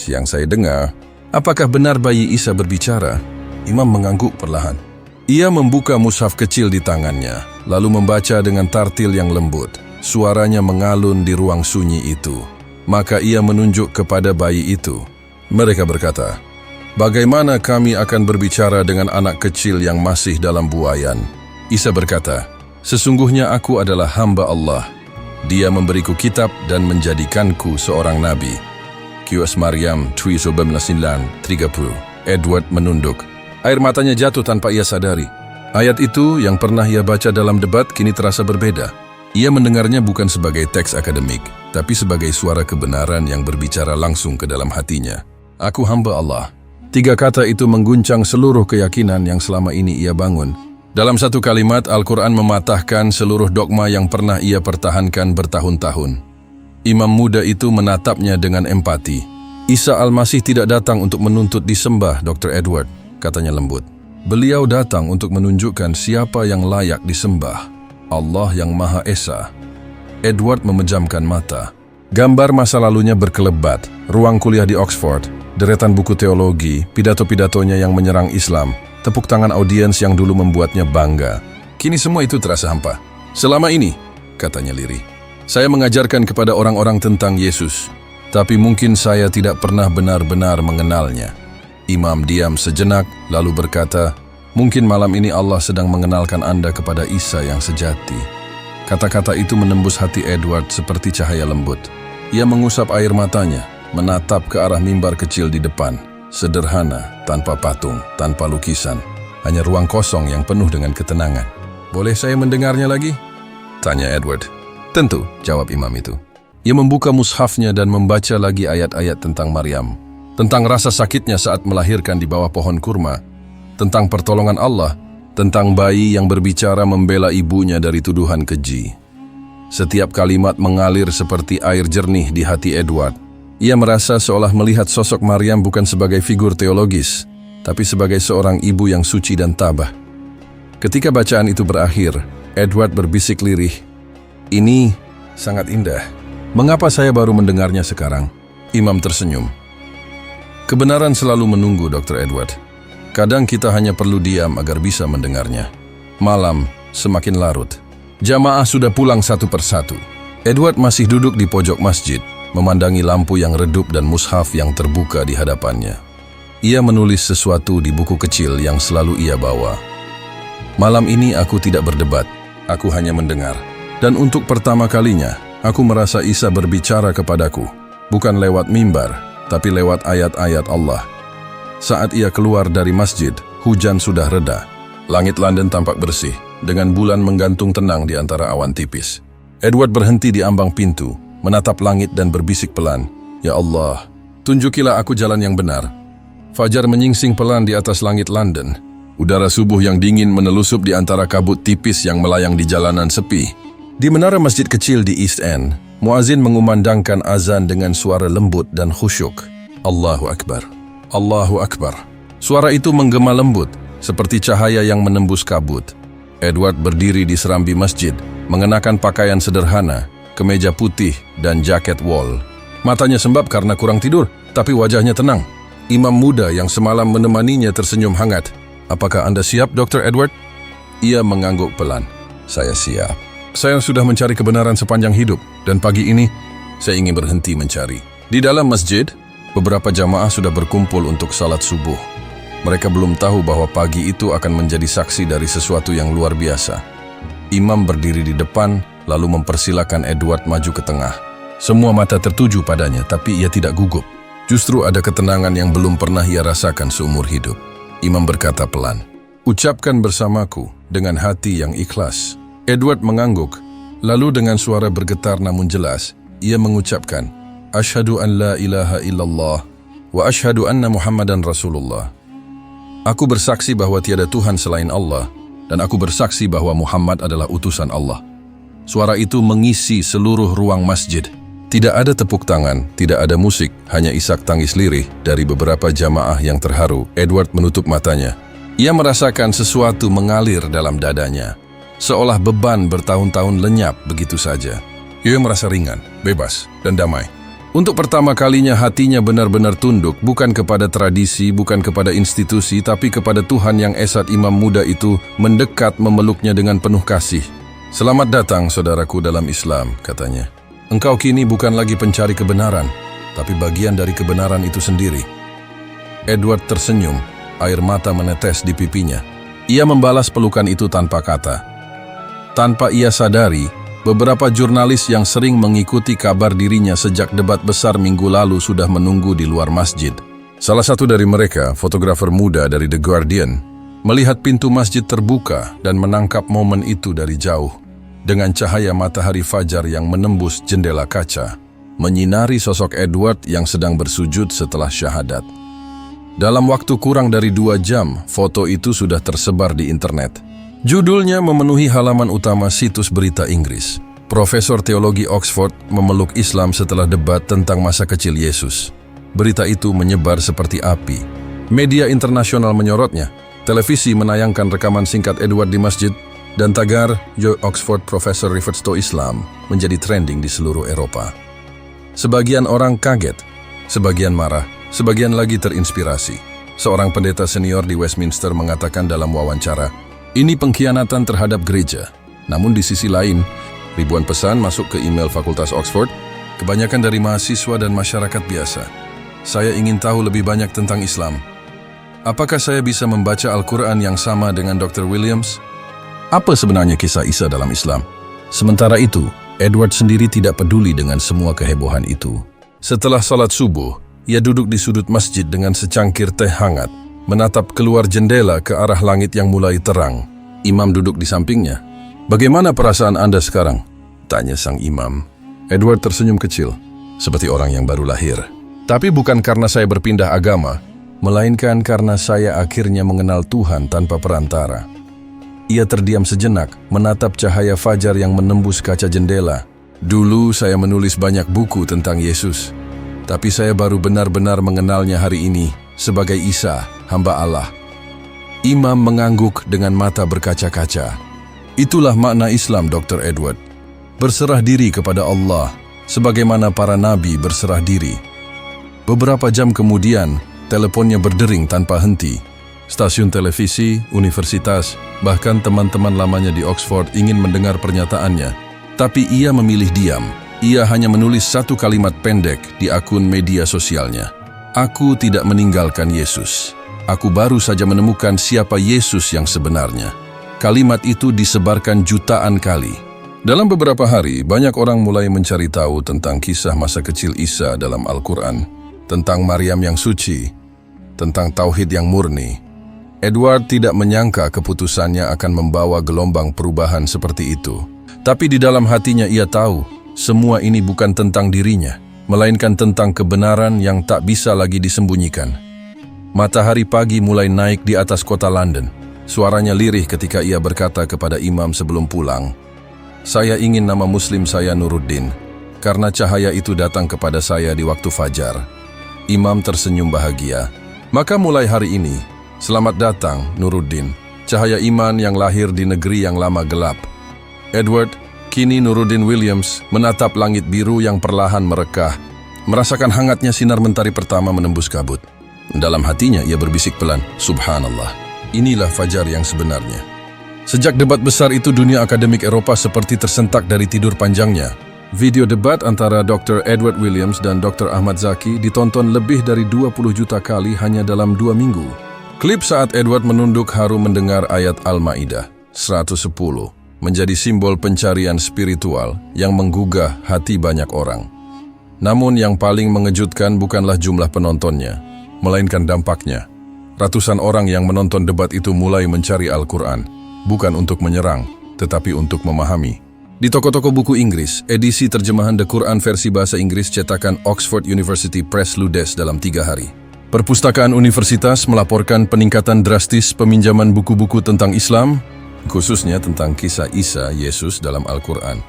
yang saya dengar, apakah benar bayi Isa berbicara? Imam mengangguk perlahan. Ia membuka mushaf kecil di tangannya, lalu membaca dengan tartil yang lembut. Suaranya mengalun di ruang sunyi itu. Maka ia menunjuk kepada bayi itu. Mereka berkata, bagaimana kami akan berbicara dengan anak kecil yang masih dalam buayan? Isa berkata, sesungguhnya aku adalah hamba Allah. Dia memberiku kitab dan menjadikanku seorang nabi. Qs Maryam 3:19-30. Edward menunduk. Air matanya jatuh tanpa ia sadari. Ayat itu yang pernah ia baca dalam debat kini terasa berbeda. Ia mendengarnya bukan sebagai teks akademik, tapi sebagai suara kebenaran yang berbicara langsung ke dalam hatinya. Aku hamba Allah. 3 kata itu mengguncang seluruh keyakinan yang selama ini ia bangun. Dalam satu kalimat, Al-Quran mematahkan seluruh dogma yang pernah ia pertahankan bertahun-tahun. Imam muda itu menatapnya dengan empati. Isa Al-Masih tidak datang untuk menuntut disembah, Dr. Edward, katanya lembut. Beliau datang untuk menunjukkan siapa yang layak disembah. Allah yang Maha Esa. Edward memejamkan mata. Gambar masa lalunya berkelebat. ruang kuliah di Oxford, deretan buku teologi, pidato-pidatonya yang menyerang Islam, tepuk tangan audiens yang dulu membuatnya bangga. Kini semua itu terasa hampa. Selama ini, katanya lirih, saya mengajarkan kepada orang-orang tentang Yesus, tapi mungkin saya tidak pernah benar-benar mengenalnya. Imam diam sejenak, lalu berkata, mungkin malam ini Allah sedang mengenalkan Anda kepada Isa yang sejati. Kata-kata itu menembus hati Edward seperti cahaya lembut. Ia mengusap air matanya, menatap ke arah mimbar kecil di depan. Sederhana, tanpa patung, tanpa lukisan. Hanya ruang kosong yang penuh dengan ketenangan. Boleh saya mendengarnya lagi? Tanya Edward. Tentu, jawab imam itu. Ia membuka mushafnya dan membaca lagi ayat-ayat tentang Maryam. Tentang rasa sakitnya saat melahirkan di bawah pohon kurma. Tentang pertolongan Allah. Tentang bayi yang berbicara membela ibunya dari tuduhan keji. Setiap kalimat mengalir seperti air jernih di hati Edward. Ia merasa seolah melihat sosok Maryam bukan sebagai figur teologis, tapi sebagai seorang ibu yang suci dan tabah. Ketika bacaan itu berakhir, Edward berbisik lirih, "Ini sangat indah. Mengapa saya baru mendengarnya sekarang?" Imam tersenyum. Kebenaran selalu menunggu, Dr. Edward. Kadang kita hanya perlu diam agar bisa mendengarnya. Malam semakin larut. Jamaah sudah pulang satu persatu. Edward masih duduk di pojok masjid, memandangi lampu yang redup dan mushaf yang terbuka di hadapannya. Ia menulis sesuatu di buku kecil yang selalu ia bawa. Malam ini aku tidak berdebat, aku hanya mendengar. Dan untuk pertama kalinya, aku merasa Isa berbicara kepadaku, bukan lewat mimbar, tapi lewat ayat-ayat Allah. Saat ia keluar dari masjid, hujan sudah reda. Langit London tampak bersih, dengan bulan menggantung tenang di antara awan tipis. Edward berhenti di ambang pintu, menatap langit dan berbisik pelan, "Ya Allah, tunjukilah aku jalan yang benar." Fajar menyingsing pelan di atas langit London. Udara subuh yang dingin menelusup di antara kabut tipis yang melayang di jalanan sepi. Di menara masjid kecil di East End, muazin mengumandangkan azan dengan suara lembut dan khusyuk. Allahu Akbar. Allahu Akbar. Suara itu menggema lembut, seperti cahaya yang menembus kabut. Edward berdiri di serambi masjid, mengenakan pakaian sederhana, kemeja putih dan jaket wol. Matanya sembab karena kurang tidur, tapi wajahnya tenang. Imam muda yang semalam menemaninya tersenyum hangat. "Apakah Anda siap, Dr. Edward?" Ia mengangguk pelan. "Saya siap. Saya sudah mencari kebenaran sepanjang hidup, dan pagi ini saya ingin berhenti mencari." Di dalam masjid, beberapa jamaah sudah berkumpul untuk salat subuh. Mereka belum tahu bahwa pagi itu akan menjadi saksi dari sesuatu yang luar biasa. Imam berdiri di depan, lalu mempersilakan Edward maju ke tengah. Semua mata tertuju padanya, tapi ia tidak gugup. Justru ada ketenangan yang belum pernah ia rasakan seumur hidup. Imam berkata pelan, "Ucapkan bersamaku dengan hati yang ikhlas." Edward mengangguk, lalu dengan suara bergetar namun jelas, ia mengucapkan, "Asyhadu an la ilaha illallah wa asyhadu anna Muhammadan Rasulullah." Aku bersaksi bahwa tiada Tuhan selain Allah, dan aku bersaksi bahwa Muhammad adalah utusan Allah. Suara itu mengisi seluruh ruang masjid. Tidak ada tepuk tangan, tidak ada musik, hanya isak tangis lirih dari beberapa jamaah yang terharu. Edward menutup matanya. Ia merasakan sesuatu mengalir dalam dadanya, seolah beban bertahun-tahun lenyap begitu saja. Ia merasa ringan, bebas, dan damai. Untuk pertama kalinya hatinya benar-benar tunduk, bukan kepada tradisi, bukan kepada institusi, tapi kepada Tuhan yang esat. Imam muda itu mendekat memeluknya dengan penuh kasih. "Selamat datang, saudaraku dalam Islam," katanya. "Engkau kini bukan lagi pencari kebenaran, tapi bagian dari kebenaran itu sendiri." Edward tersenyum, air mata menetes di pipinya. Ia membalas pelukan itu tanpa kata. Tanpa ia sadari, beberapa jurnalis yang sering mengikuti kabar dirinya sejak debat besar minggu lalu sudah menunggu di luar masjid. Salah satu dari mereka, fotografer muda dari The Guardian, melihat pintu masjid terbuka dan menangkap momen itu dari jauh. Dengan cahaya matahari fajar yang menembus jendela kaca, menyinari sosok Edward yang sedang bersujud setelah syahadat. Dalam waktu kurang dari 2 jam, foto itu sudah tersebar di internet. Judulnya memenuhi halaman utama situs berita Inggris. Profesor teologi Oxford memeluk Islam setelah debat tentang masa kecil Yesus. Berita itu menyebar seperti api. Media internasional menyorotnya. Televisi menayangkan rekaman singkat Edward di masjid, dan tagar "Yo Oxford Professor refers to Islam" menjadi trending di seluruh Eropa. Sebagian orang kaget. Sebagian marah, sebagian lagi terinspirasi. Seorang pendeta senior di Westminster mengatakan dalam wawancara, "Ini pengkhianatan terhadap gereja." Namun di sisi lain, ribuan pesan masuk ke email Fakultas Oxford, kebanyakan dari mahasiswa dan masyarakat biasa. "Saya ingin tahu lebih banyak tentang Islam. Apakah saya bisa membaca Al-Quran yang sama dengan Dr. Williams? Apa sebenarnya kisah Isa dalam Islam?" Sementara itu, Edward sendiri tidak peduli dengan semua kehebohan itu. Setelah salat subuh, ia duduk di sudut masjid dengan secangkir teh hangat, menatap keluar jendela ke arah langit yang mulai terang. Imam duduk di sampingnya. "Bagaimana perasaan Anda sekarang?" tanya sang imam. Edward tersenyum kecil, seperti orang yang baru lahir. "Tapi bukan karena saya berpindah agama, melainkan karena saya akhirnya mengenal Tuhan tanpa perantara." Ia terdiam sejenak, menatap cahaya fajar yang menembus kaca jendela. "Dulu saya menulis banyak buku tentang Yesus, tapi saya baru benar-benar mengenalnya hari ini sebagai Isa, hamba Allah." Imam mengangguk dengan mata berkaca-kaca. "Itulah makna Islam, Dr. Edward. Berserah diri kepada Allah, sebagaimana para nabi berserah diri." Beberapa jam kemudian, teleponnya berdering tanpa henti. Stasiun televisi, universitas, bahkan teman-teman lamanya di Oxford ingin mendengar pernyataannya. Tapi ia memilih diam. Ia hanya menulis satu kalimat pendek di akun media sosialnya. "Aku tidak meninggalkan Yesus. Aku baru saja menemukan siapa Yesus yang sebenarnya." Kalimat itu disebarkan jutaan kali. Dalam beberapa hari, banyak orang mulai mencari tahu tentang kisah masa kecil Isa dalam Al-Quran, tentang Maryam yang suci, tentang tauhid yang murni. Edward tidak menyangka keputusannya akan membawa gelombang perubahan seperti itu. Tapi di dalam hatinya ia tahu, semua ini bukan tentang dirinya, melainkan tentang kebenaran yang tak bisa lagi disembunyikan. Matahari pagi mulai naik di atas kota London. Suaranya lirih ketika ia berkata kepada imam sebelum pulang, "Saya ingin nama muslim saya Nuruddin, karena cahaya itu datang kepada saya di waktu fajar." Imam tersenyum bahagia. "Maka mulai hari ini, selamat datang, Nuruddin, cahaya iman yang lahir di negeri yang lama gelap." Edward, kini Nuruddin Williams, menatap langit biru yang perlahan merekah, merasakan hangatnya sinar mentari pertama menembus kabut. Dalam hatinya ia berbisik pelan, "Subhanallah, inilah fajar yang sebenarnya." Sejak debat besar itu, dunia akademik Eropa seperti tersentak dari tidur panjangnya. Video debat antara Dr. Edward Williams dan Dr. Ahmad Zaki ditonton lebih dari 20 juta kali hanya dalam 2 minggu. Klip saat Edward menunduk haru mendengar ayat Al-Ma'idah 110 menjadi simbol pencarian spiritual yang menggugah hati banyak orang. Namun yang paling mengejutkan bukanlah jumlah penontonnya, melainkan dampaknya. Ratusan orang yang menonton debat itu mulai mencari Al-Quran, bukan untuk menyerang, tetapi untuk memahami. Di toko-toko buku Inggris, edisi terjemahan The Quran versi bahasa Inggris cetakan Oxford University Press ludes dalam 3 hari. Perpustakaan universitas melaporkan peningkatan drastis peminjaman buku-buku tentang Islam, khususnya tentang kisah Isa Yesus dalam Al-Quran.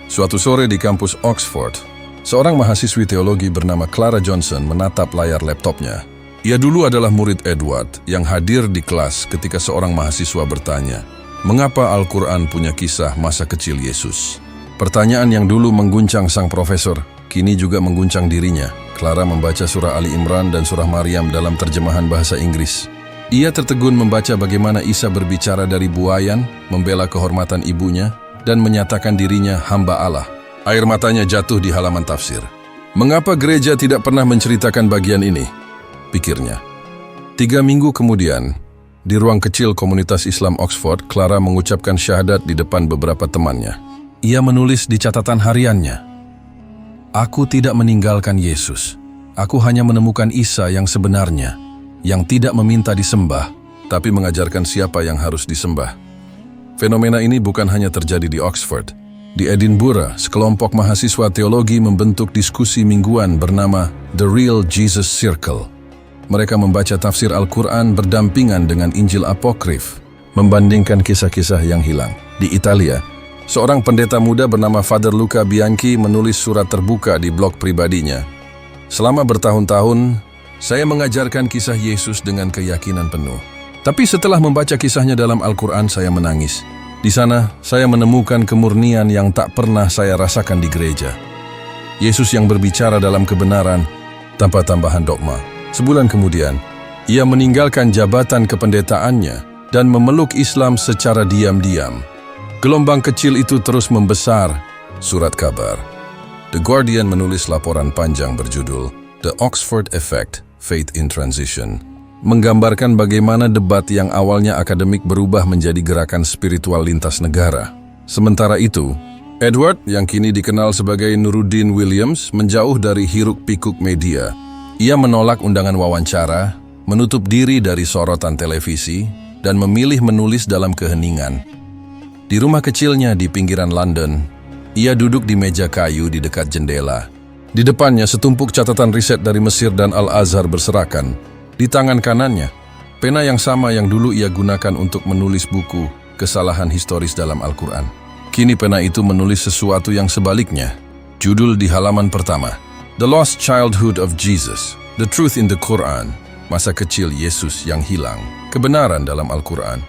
Suatu sore di kampus Oxford, seorang mahasiswi teologi bernama Clara Johnson menatap layar laptopnya. Ia dulu adalah murid Edward yang hadir di kelas ketika seorang mahasiswa bertanya, "Mengapa Al-Quran punya kisah masa kecil Yesus?" Pertanyaan yang dulu mengguncang sang profesor, kini juga mengguncang dirinya. Clara membaca surah Ali Imran dan surah Maryam dalam terjemahan bahasa Inggris. Ia tertegun membaca bagaimana Isa berbicara dari buayan, membela kehormatan ibunya, dan menyatakan dirinya hamba Allah. Air matanya jatuh di halaman tafsir. "Mengapa gereja tidak pernah menceritakan bagian ini?" pikirnya. 3 minggu kemudian, di ruang kecil komunitas Islam Oxford, Clara mengucapkan syahadat di depan beberapa temannya. Ia menulis di catatan hariannya, "Aku tidak meninggalkan Yesus. Aku hanya menemukan Isa yang sebenarnya, yang tidak meminta disembah, tapi mengajarkan siapa yang harus disembah." Fenomena ini bukan hanya terjadi di Oxford. Di Edinburgh, sekelompok mahasiswa teologi membentuk diskusi mingguan bernama The Real Jesus Circle. Mereka membaca tafsir Al-Quran berdampingan dengan Injil Apokrif, membandingkan kisah-kisah yang hilang. Di Italia, seorang pendeta muda bernama Father Luca Bianchi menulis surat terbuka di blog pribadinya. "Selama bertahun-tahun, saya mengajarkan kisah Yesus dengan keyakinan penuh. Tapi setelah membaca kisahnya dalam Al-Quran, saya menangis. Di sana, saya menemukan kemurnian yang tak pernah saya rasakan di gereja. Yesus yang berbicara dalam kebenaran, tanpa tambahan dogma. Sebulan kemudian, ia meninggalkan jabatan kependetaannya dan memeluk Islam secara diam-diam. Gelombang kecil itu terus membesar. Surat kabar. The Guardian menulis laporan panjang berjudul The Oxford Effect, Faith in Transition, menggambarkan bagaimana debat yang awalnya akademik berubah menjadi gerakan spiritual lintas negara. Sementara itu, Edward, yang kini dikenal sebagai Nuruddin Williams, menjauh dari hiruk-pikuk media. Ia menolak undangan wawancara, menutup diri dari sorotan televisi, dan memilih menulis dalam keheningan. Di rumah kecilnya di pinggiran London, ia duduk di meja kayu di dekat jendela. Di depannya setumpuk catatan riset dari Mesir dan Al-Azhar berserakan. Di tangan kanannya, pena yang sama yang dulu ia gunakan untuk menulis buku Kesalahan Historis dalam Al-Quran. Kini pena itu menulis sesuatu yang sebaliknya. Judul di halaman pertama, The Lost Childhood of Jesus, The Truth in the Quran, masa kecil Yesus yang hilang, kebenaran dalam Al-Quran.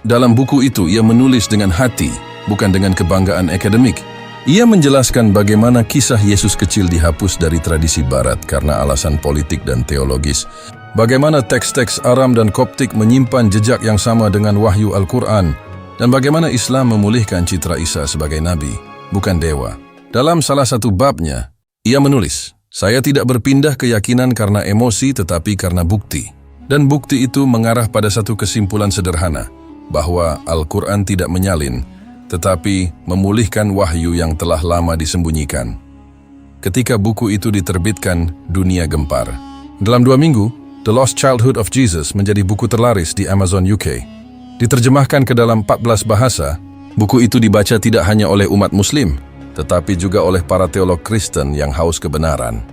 Dalam buku itu ia menulis dengan hati, bukan dengan kebanggaan akademik. Ia menjelaskan bagaimana kisah Yesus kecil dihapus dari tradisi barat karena alasan politik dan teologis. Bagaimana teks-teks Aram dan Koptik menyimpan jejak yang sama dengan wahyu Al-Quran. Dan bagaimana Islam memulihkan citra Isa sebagai nabi, bukan dewa. Dalam salah satu babnya, ia menulis, "Saya tidak berpindah keyakinan karena emosi tetapi karena bukti." Dan bukti itu mengarah pada satu kesimpulan sederhana, bahwa Al-Quran tidak menyalin, tetapi memulihkan wahyu yang telah lama disembunyikan. Ketika buku itu diterbitkan, dunia gempar. Dalam 2 minggu, The Lost Childhood of Jesus menjadi buku terlaris di Amazon UK. Diterjemahkan ke dalam 14 bahasa, buku itu dibaca tidak hanya oleh umat Muslim, tetapi juga oleh para teolog Kristen yang haus kebenaran.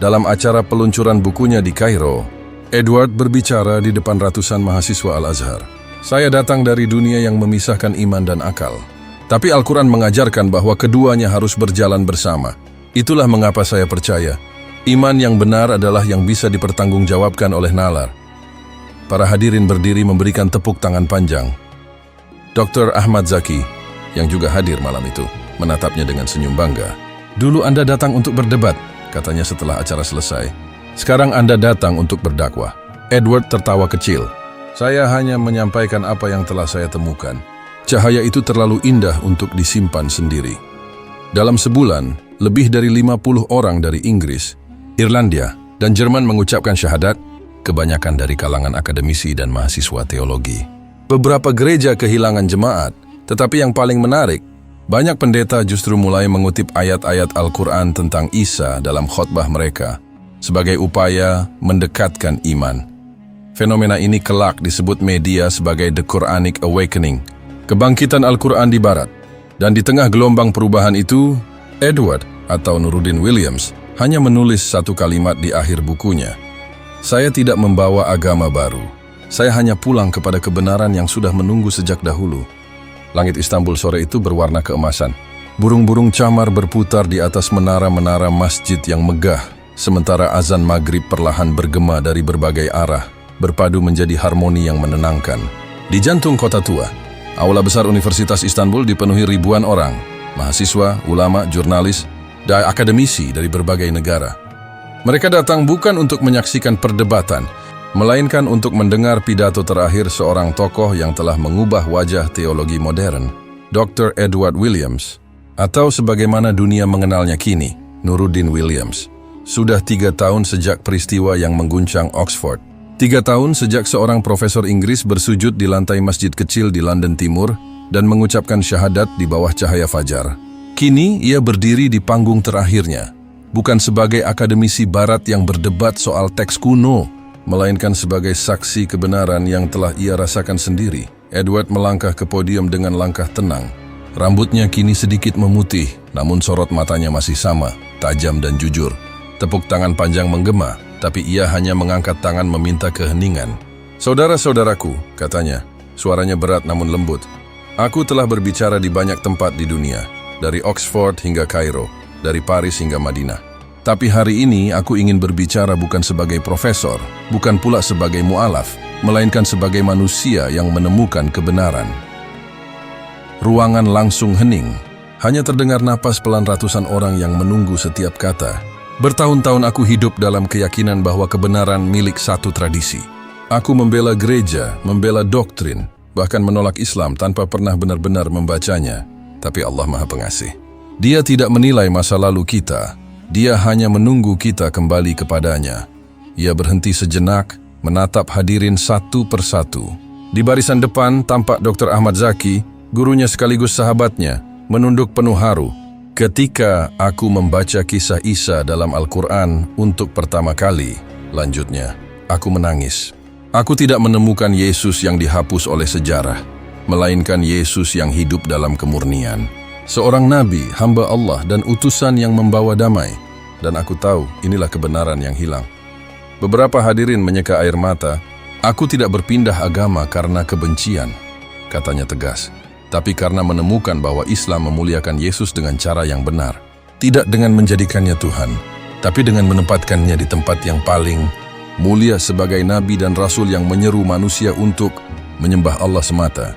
Dalam acara peluncuran bukunya di Kairo, Edward berbicara di depan ratusan mahasiswa Al-Azhar. "Saya datang dari dunia yang memisahkan iman dan akal. Tapi Al-Quran mengajarkan bahwa keduanya harus berjalan bersama. Itulah mengapa saya percaya, iman yang benar adalah yang bisa dipertanggungjawabkan oleh nalar." Para hadirin berdiri memberikan tepuk tangan panjang. Dr. Ahmad Zaki, yang juga hadir malam itu, menatapnya dengan senyum bangga. "Dulu Anda datang untuk berdebat," katanya setelah acara selesai. "Sekarang Anda datang untuk berdakwah." Edward tertawa kecil. "Saya hanya menyampaikan apa yang telah saya temukan. Cahaya itu terlalu indah untuk disimpan sendiri." Dalam sebulan, lebih dari 50 orang dari Inggris, Irlandia, dan Jerman mengucapkan syahadat, kebanyakan dari kalangan akademisi dan mahasiswa teologi. Beberapa gereja kehilangan jemaat, tetapi yang paling menarik, banyak pendeta justru mulai mengutip ayat-ayat Al-Quran tentang Isa dalam khotbah mereka, sebagai upaya mendekatkan iman. Fenomena ini kelak disebut media sebagai The Quranic Awakening, kebangkitan Al-Quran di Barat. Dan di tengah gelombang perubahan itu, Edward atau Nuruddin Williams hanya menulis satu kalimat di akhir bukunya. "Saya tidak membawa agama baru. Saya hanya pulang kepada kebenaran yang sudah menunggu sejak dahulu." Langit Istanbul sore itu berwarna keemasan. Burung-burung camar berputar di atas menara-menara masjid yang megah, sementara azan maghrib perlahan bergema dari berbagai arah, berpadu menjadi harmoni yang menenangkan. Di jantung kota tua, Aula besar Universitas Istanbul dipenuhi ribuan orang, mahasiswa, ulama, jurnalis, dan akademisi dari berbagai negara. Mereka datang bukan untuk menyaksikan perdebatan, melainkan untuk mendengar pidato terakhir seorang tokoh yang telah mengubah wajah teologi modern, Dr. Edward Williams, atau sebagaimana dunia mengenalnya kini, Nuruddin Williams. Sudah 3 tahun sejak peristiwa yang mengguncang Oxford. 3 tahun sejak seorang profesor Inggris bersujud di lantai masjid kecil di London Timur dan mengucapkan syahadat di bawah cahaya fajar. Kini ia berdiri di panggung terakhirnya, bukan sebagai akademisi barat yang berdebat soal teks kuno, melainkan sebagai saksi kebenaran yang telah ia rasakan sendiri. Edward melangkah ke podium dengan langkah tenang. Rambutnya kini sedikit memutih, namun sorot matanya masih sama, tajam dan jujur. Tepuk tangan panjang menggema, tapi ia hanya mengangkat tangan meminta keheningan. "Saudara-saudaraku," katanya, suaranya berat namun lembut. "Aku telah berbicara di banyak tempat di dunia, dari Oxford hingga Kairo, dari Paris hingga Madinah. Tapi hari ini aku ingin berbicara bukan sebagai profesor, bukan pula sebagai mu'alaf, melainkan sebagai manusia yang menemukan kebenaran." Ruangan langsung hening. Hanya terdengar napas pelan ratusan orang yang menunggu setiap kata. Bertahun-tahun aku hidup dalam keyakinan bahwa kebenaran milik satu tradisi. Aku membela gereja, membela doktrin, bahkan menolak Islam tanpa pernah benar-benar membacanya. Tapi Allah Maha Pengasih. Dia tidak menilai masa lalu kita. Dia hanya menunggu kita kembali kepadanya. Ia berhenti sejenak, menatap hadirin satu persatu. Di barisan depan tampak Dr. Ahmad Zaki, gurunya sekaligus sahabatnya, menunduk penuh haru. Ketika aku membaca kisah Isa dalam Al-Quran untuk pertama kali, lanjutnya, aku menangis. Aku tidak menemukan Yesus yang dihapus oleh sejarah, melainkan Yesus yang hidup dalam kemurnian. Seorang nabi, hamba Allah dan utusan yang membawa damai. Dan aku tahu inilah kebenaran yang hilang. Beberapa hadirin menyeka air mata. Aku tidak berpindah agama karena kebencian, katanya tegas. Tapi karena menemukan bahwa Islam memuliakan Yesus dengan cara yang benar. Tidak dengan menjadikannya Tuhan, tapi dengan menempatkannya di tempat yang paling mulia sebagai nabi dan rasul yang menyeru manusia untuk menyembah Allah semata.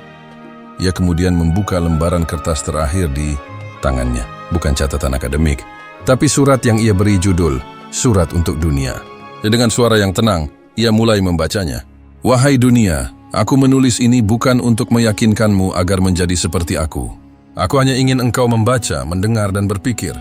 Ia kemudian membuka lembaran kertas terakhir di tangannya. Bukan catatan akademik, tapi surat yang ia beri judul, Surat untuk Dunia. Dan dengan suara yang tenang, ia mulai membacanya. Wahai dunia, aku menulis ini bukan untuk meyakinkanmu agar menjadi seperti aku. Aku hanya ingin engkau membaca, mendengar, dan berpikir.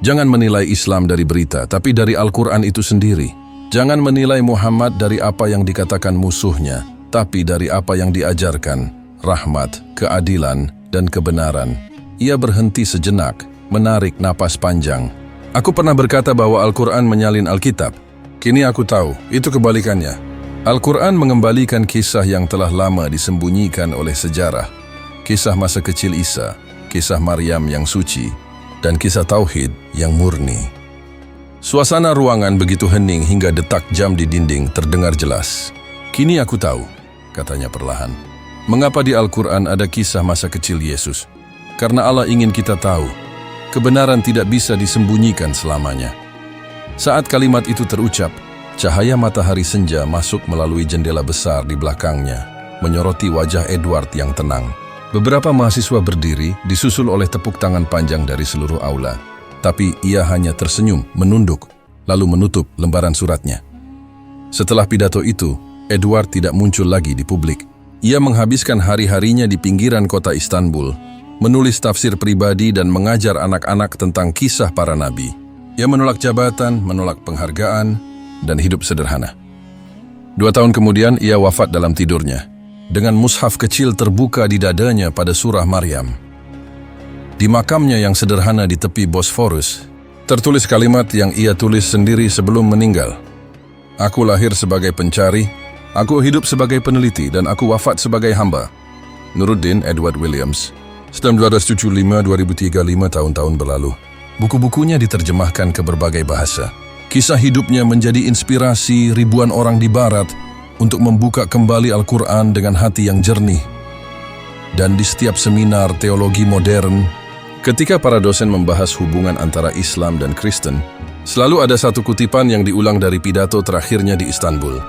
Jangan menilai Islam dari berita, tapi dari Al-Quran itu sendiri. Jangan menilai Muhammad dari apa yang dikatakan musuhnya, tapi dari apa yang diajarkan, rahmat, keadilan, dan kebenaran. Ia berhenti sejenak, menarik napas panjang. Aku pernah berkata bahwa Al-Quran menyalin Alkitab. Kini aku tahu, itu kebalikannya. Al-Quran mengembalikan kisah yang telah lama disembunyikan oleh sejarah. Kisah masa kecil Isa, kisah Maryam yang suci, dan kisah Tauhid yang murni. Suasana ruangan begitu hening hingga detak jam di dinding terdengar jelas. Kini aku tahu, katanya perlahan. Mengapa di Al-Quran ada kisah masa kecil Yesus? Karena Allah ingin kita tahu, kebenaran tidak bisa disembunyikan selamanya. Saat kalimat itu terucap, cahaya matahari senja masuk melalui jendela besar di belakangnya, menyoroti wajah Edward yang tenang. Beberapa mahasiswa berdiri, disusul oleh tepuk tangan panjang dari seluruh aula. Tapi ia hanya tersenyum, menunduk, lalu menutup lembaran suratnya. Setelah pidato itu, Edward tidak muncul lagi di publik. Ia menghabiskan hari-harinya di pinggiran kota Istanbul, menulis tafsir pribadi dan mengajar anak-anak tentang kisah para nabi. Ia menolak jabatan, menolak penghargaan, dan hidup sederhana. 2 tahun kemudian ia wafat dalam tidurnya, dengan mushaf kecil terbuka di dadanya pada surah Maryam. Di makamnya yang sederhana di tepi Bosforus, tertulis kalimat yang ia tulis sendiri sebelum meninggal. Aku lahir sebagai pencari, aku hidup sebagai peneliti, dan aku wafat sebagai hamba. Nuruddin Edward Williams, 1975-2035 tahun-tahun berlalu. Buku-bukunya diterjemahkan ke berbagai bahasa. Kisah hidupnya menjadi inspirasi ribuan orang di Barat untuk membuka kembali Al-Quran dengan hati yang jernih. Dan di setiap seminar teologi modern, ketika para dosen membahas hubungan antara Islam dan Kristen, selalu ada satu kutipan yang diulang dari pidato terakhirnya di Istanbul.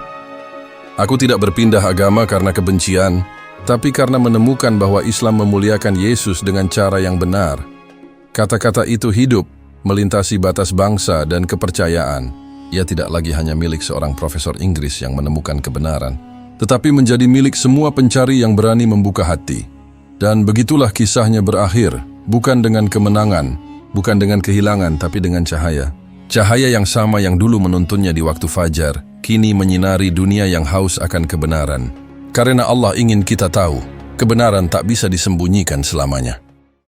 Aku tidak berpindah agama karena kebencian, tapi karena menemukan bahwa Islam memuliakan Yesus dengan cara yang benar. Kata-kata itu hidup, melintasi batas bangsa dan kepercayaan. Ia tidak lagi hanya milik seorang profesor Inggris yang menemukan kebenaran, tetapi menjadi milik semua pencari yang berani membuka hati. Dan begitulah kisahnya berakhir, bukan dengan kemenangan, bukan dengan kehilangan, tapi dengan cahaya. Cahaya yang sama yang dulu menuntunnya di waktu fajar, kini menyinari dunia yang haus akan kebenaran. Karena Allah ingin kita tahu, kebenaran tak bisa disembunyikan selamanya.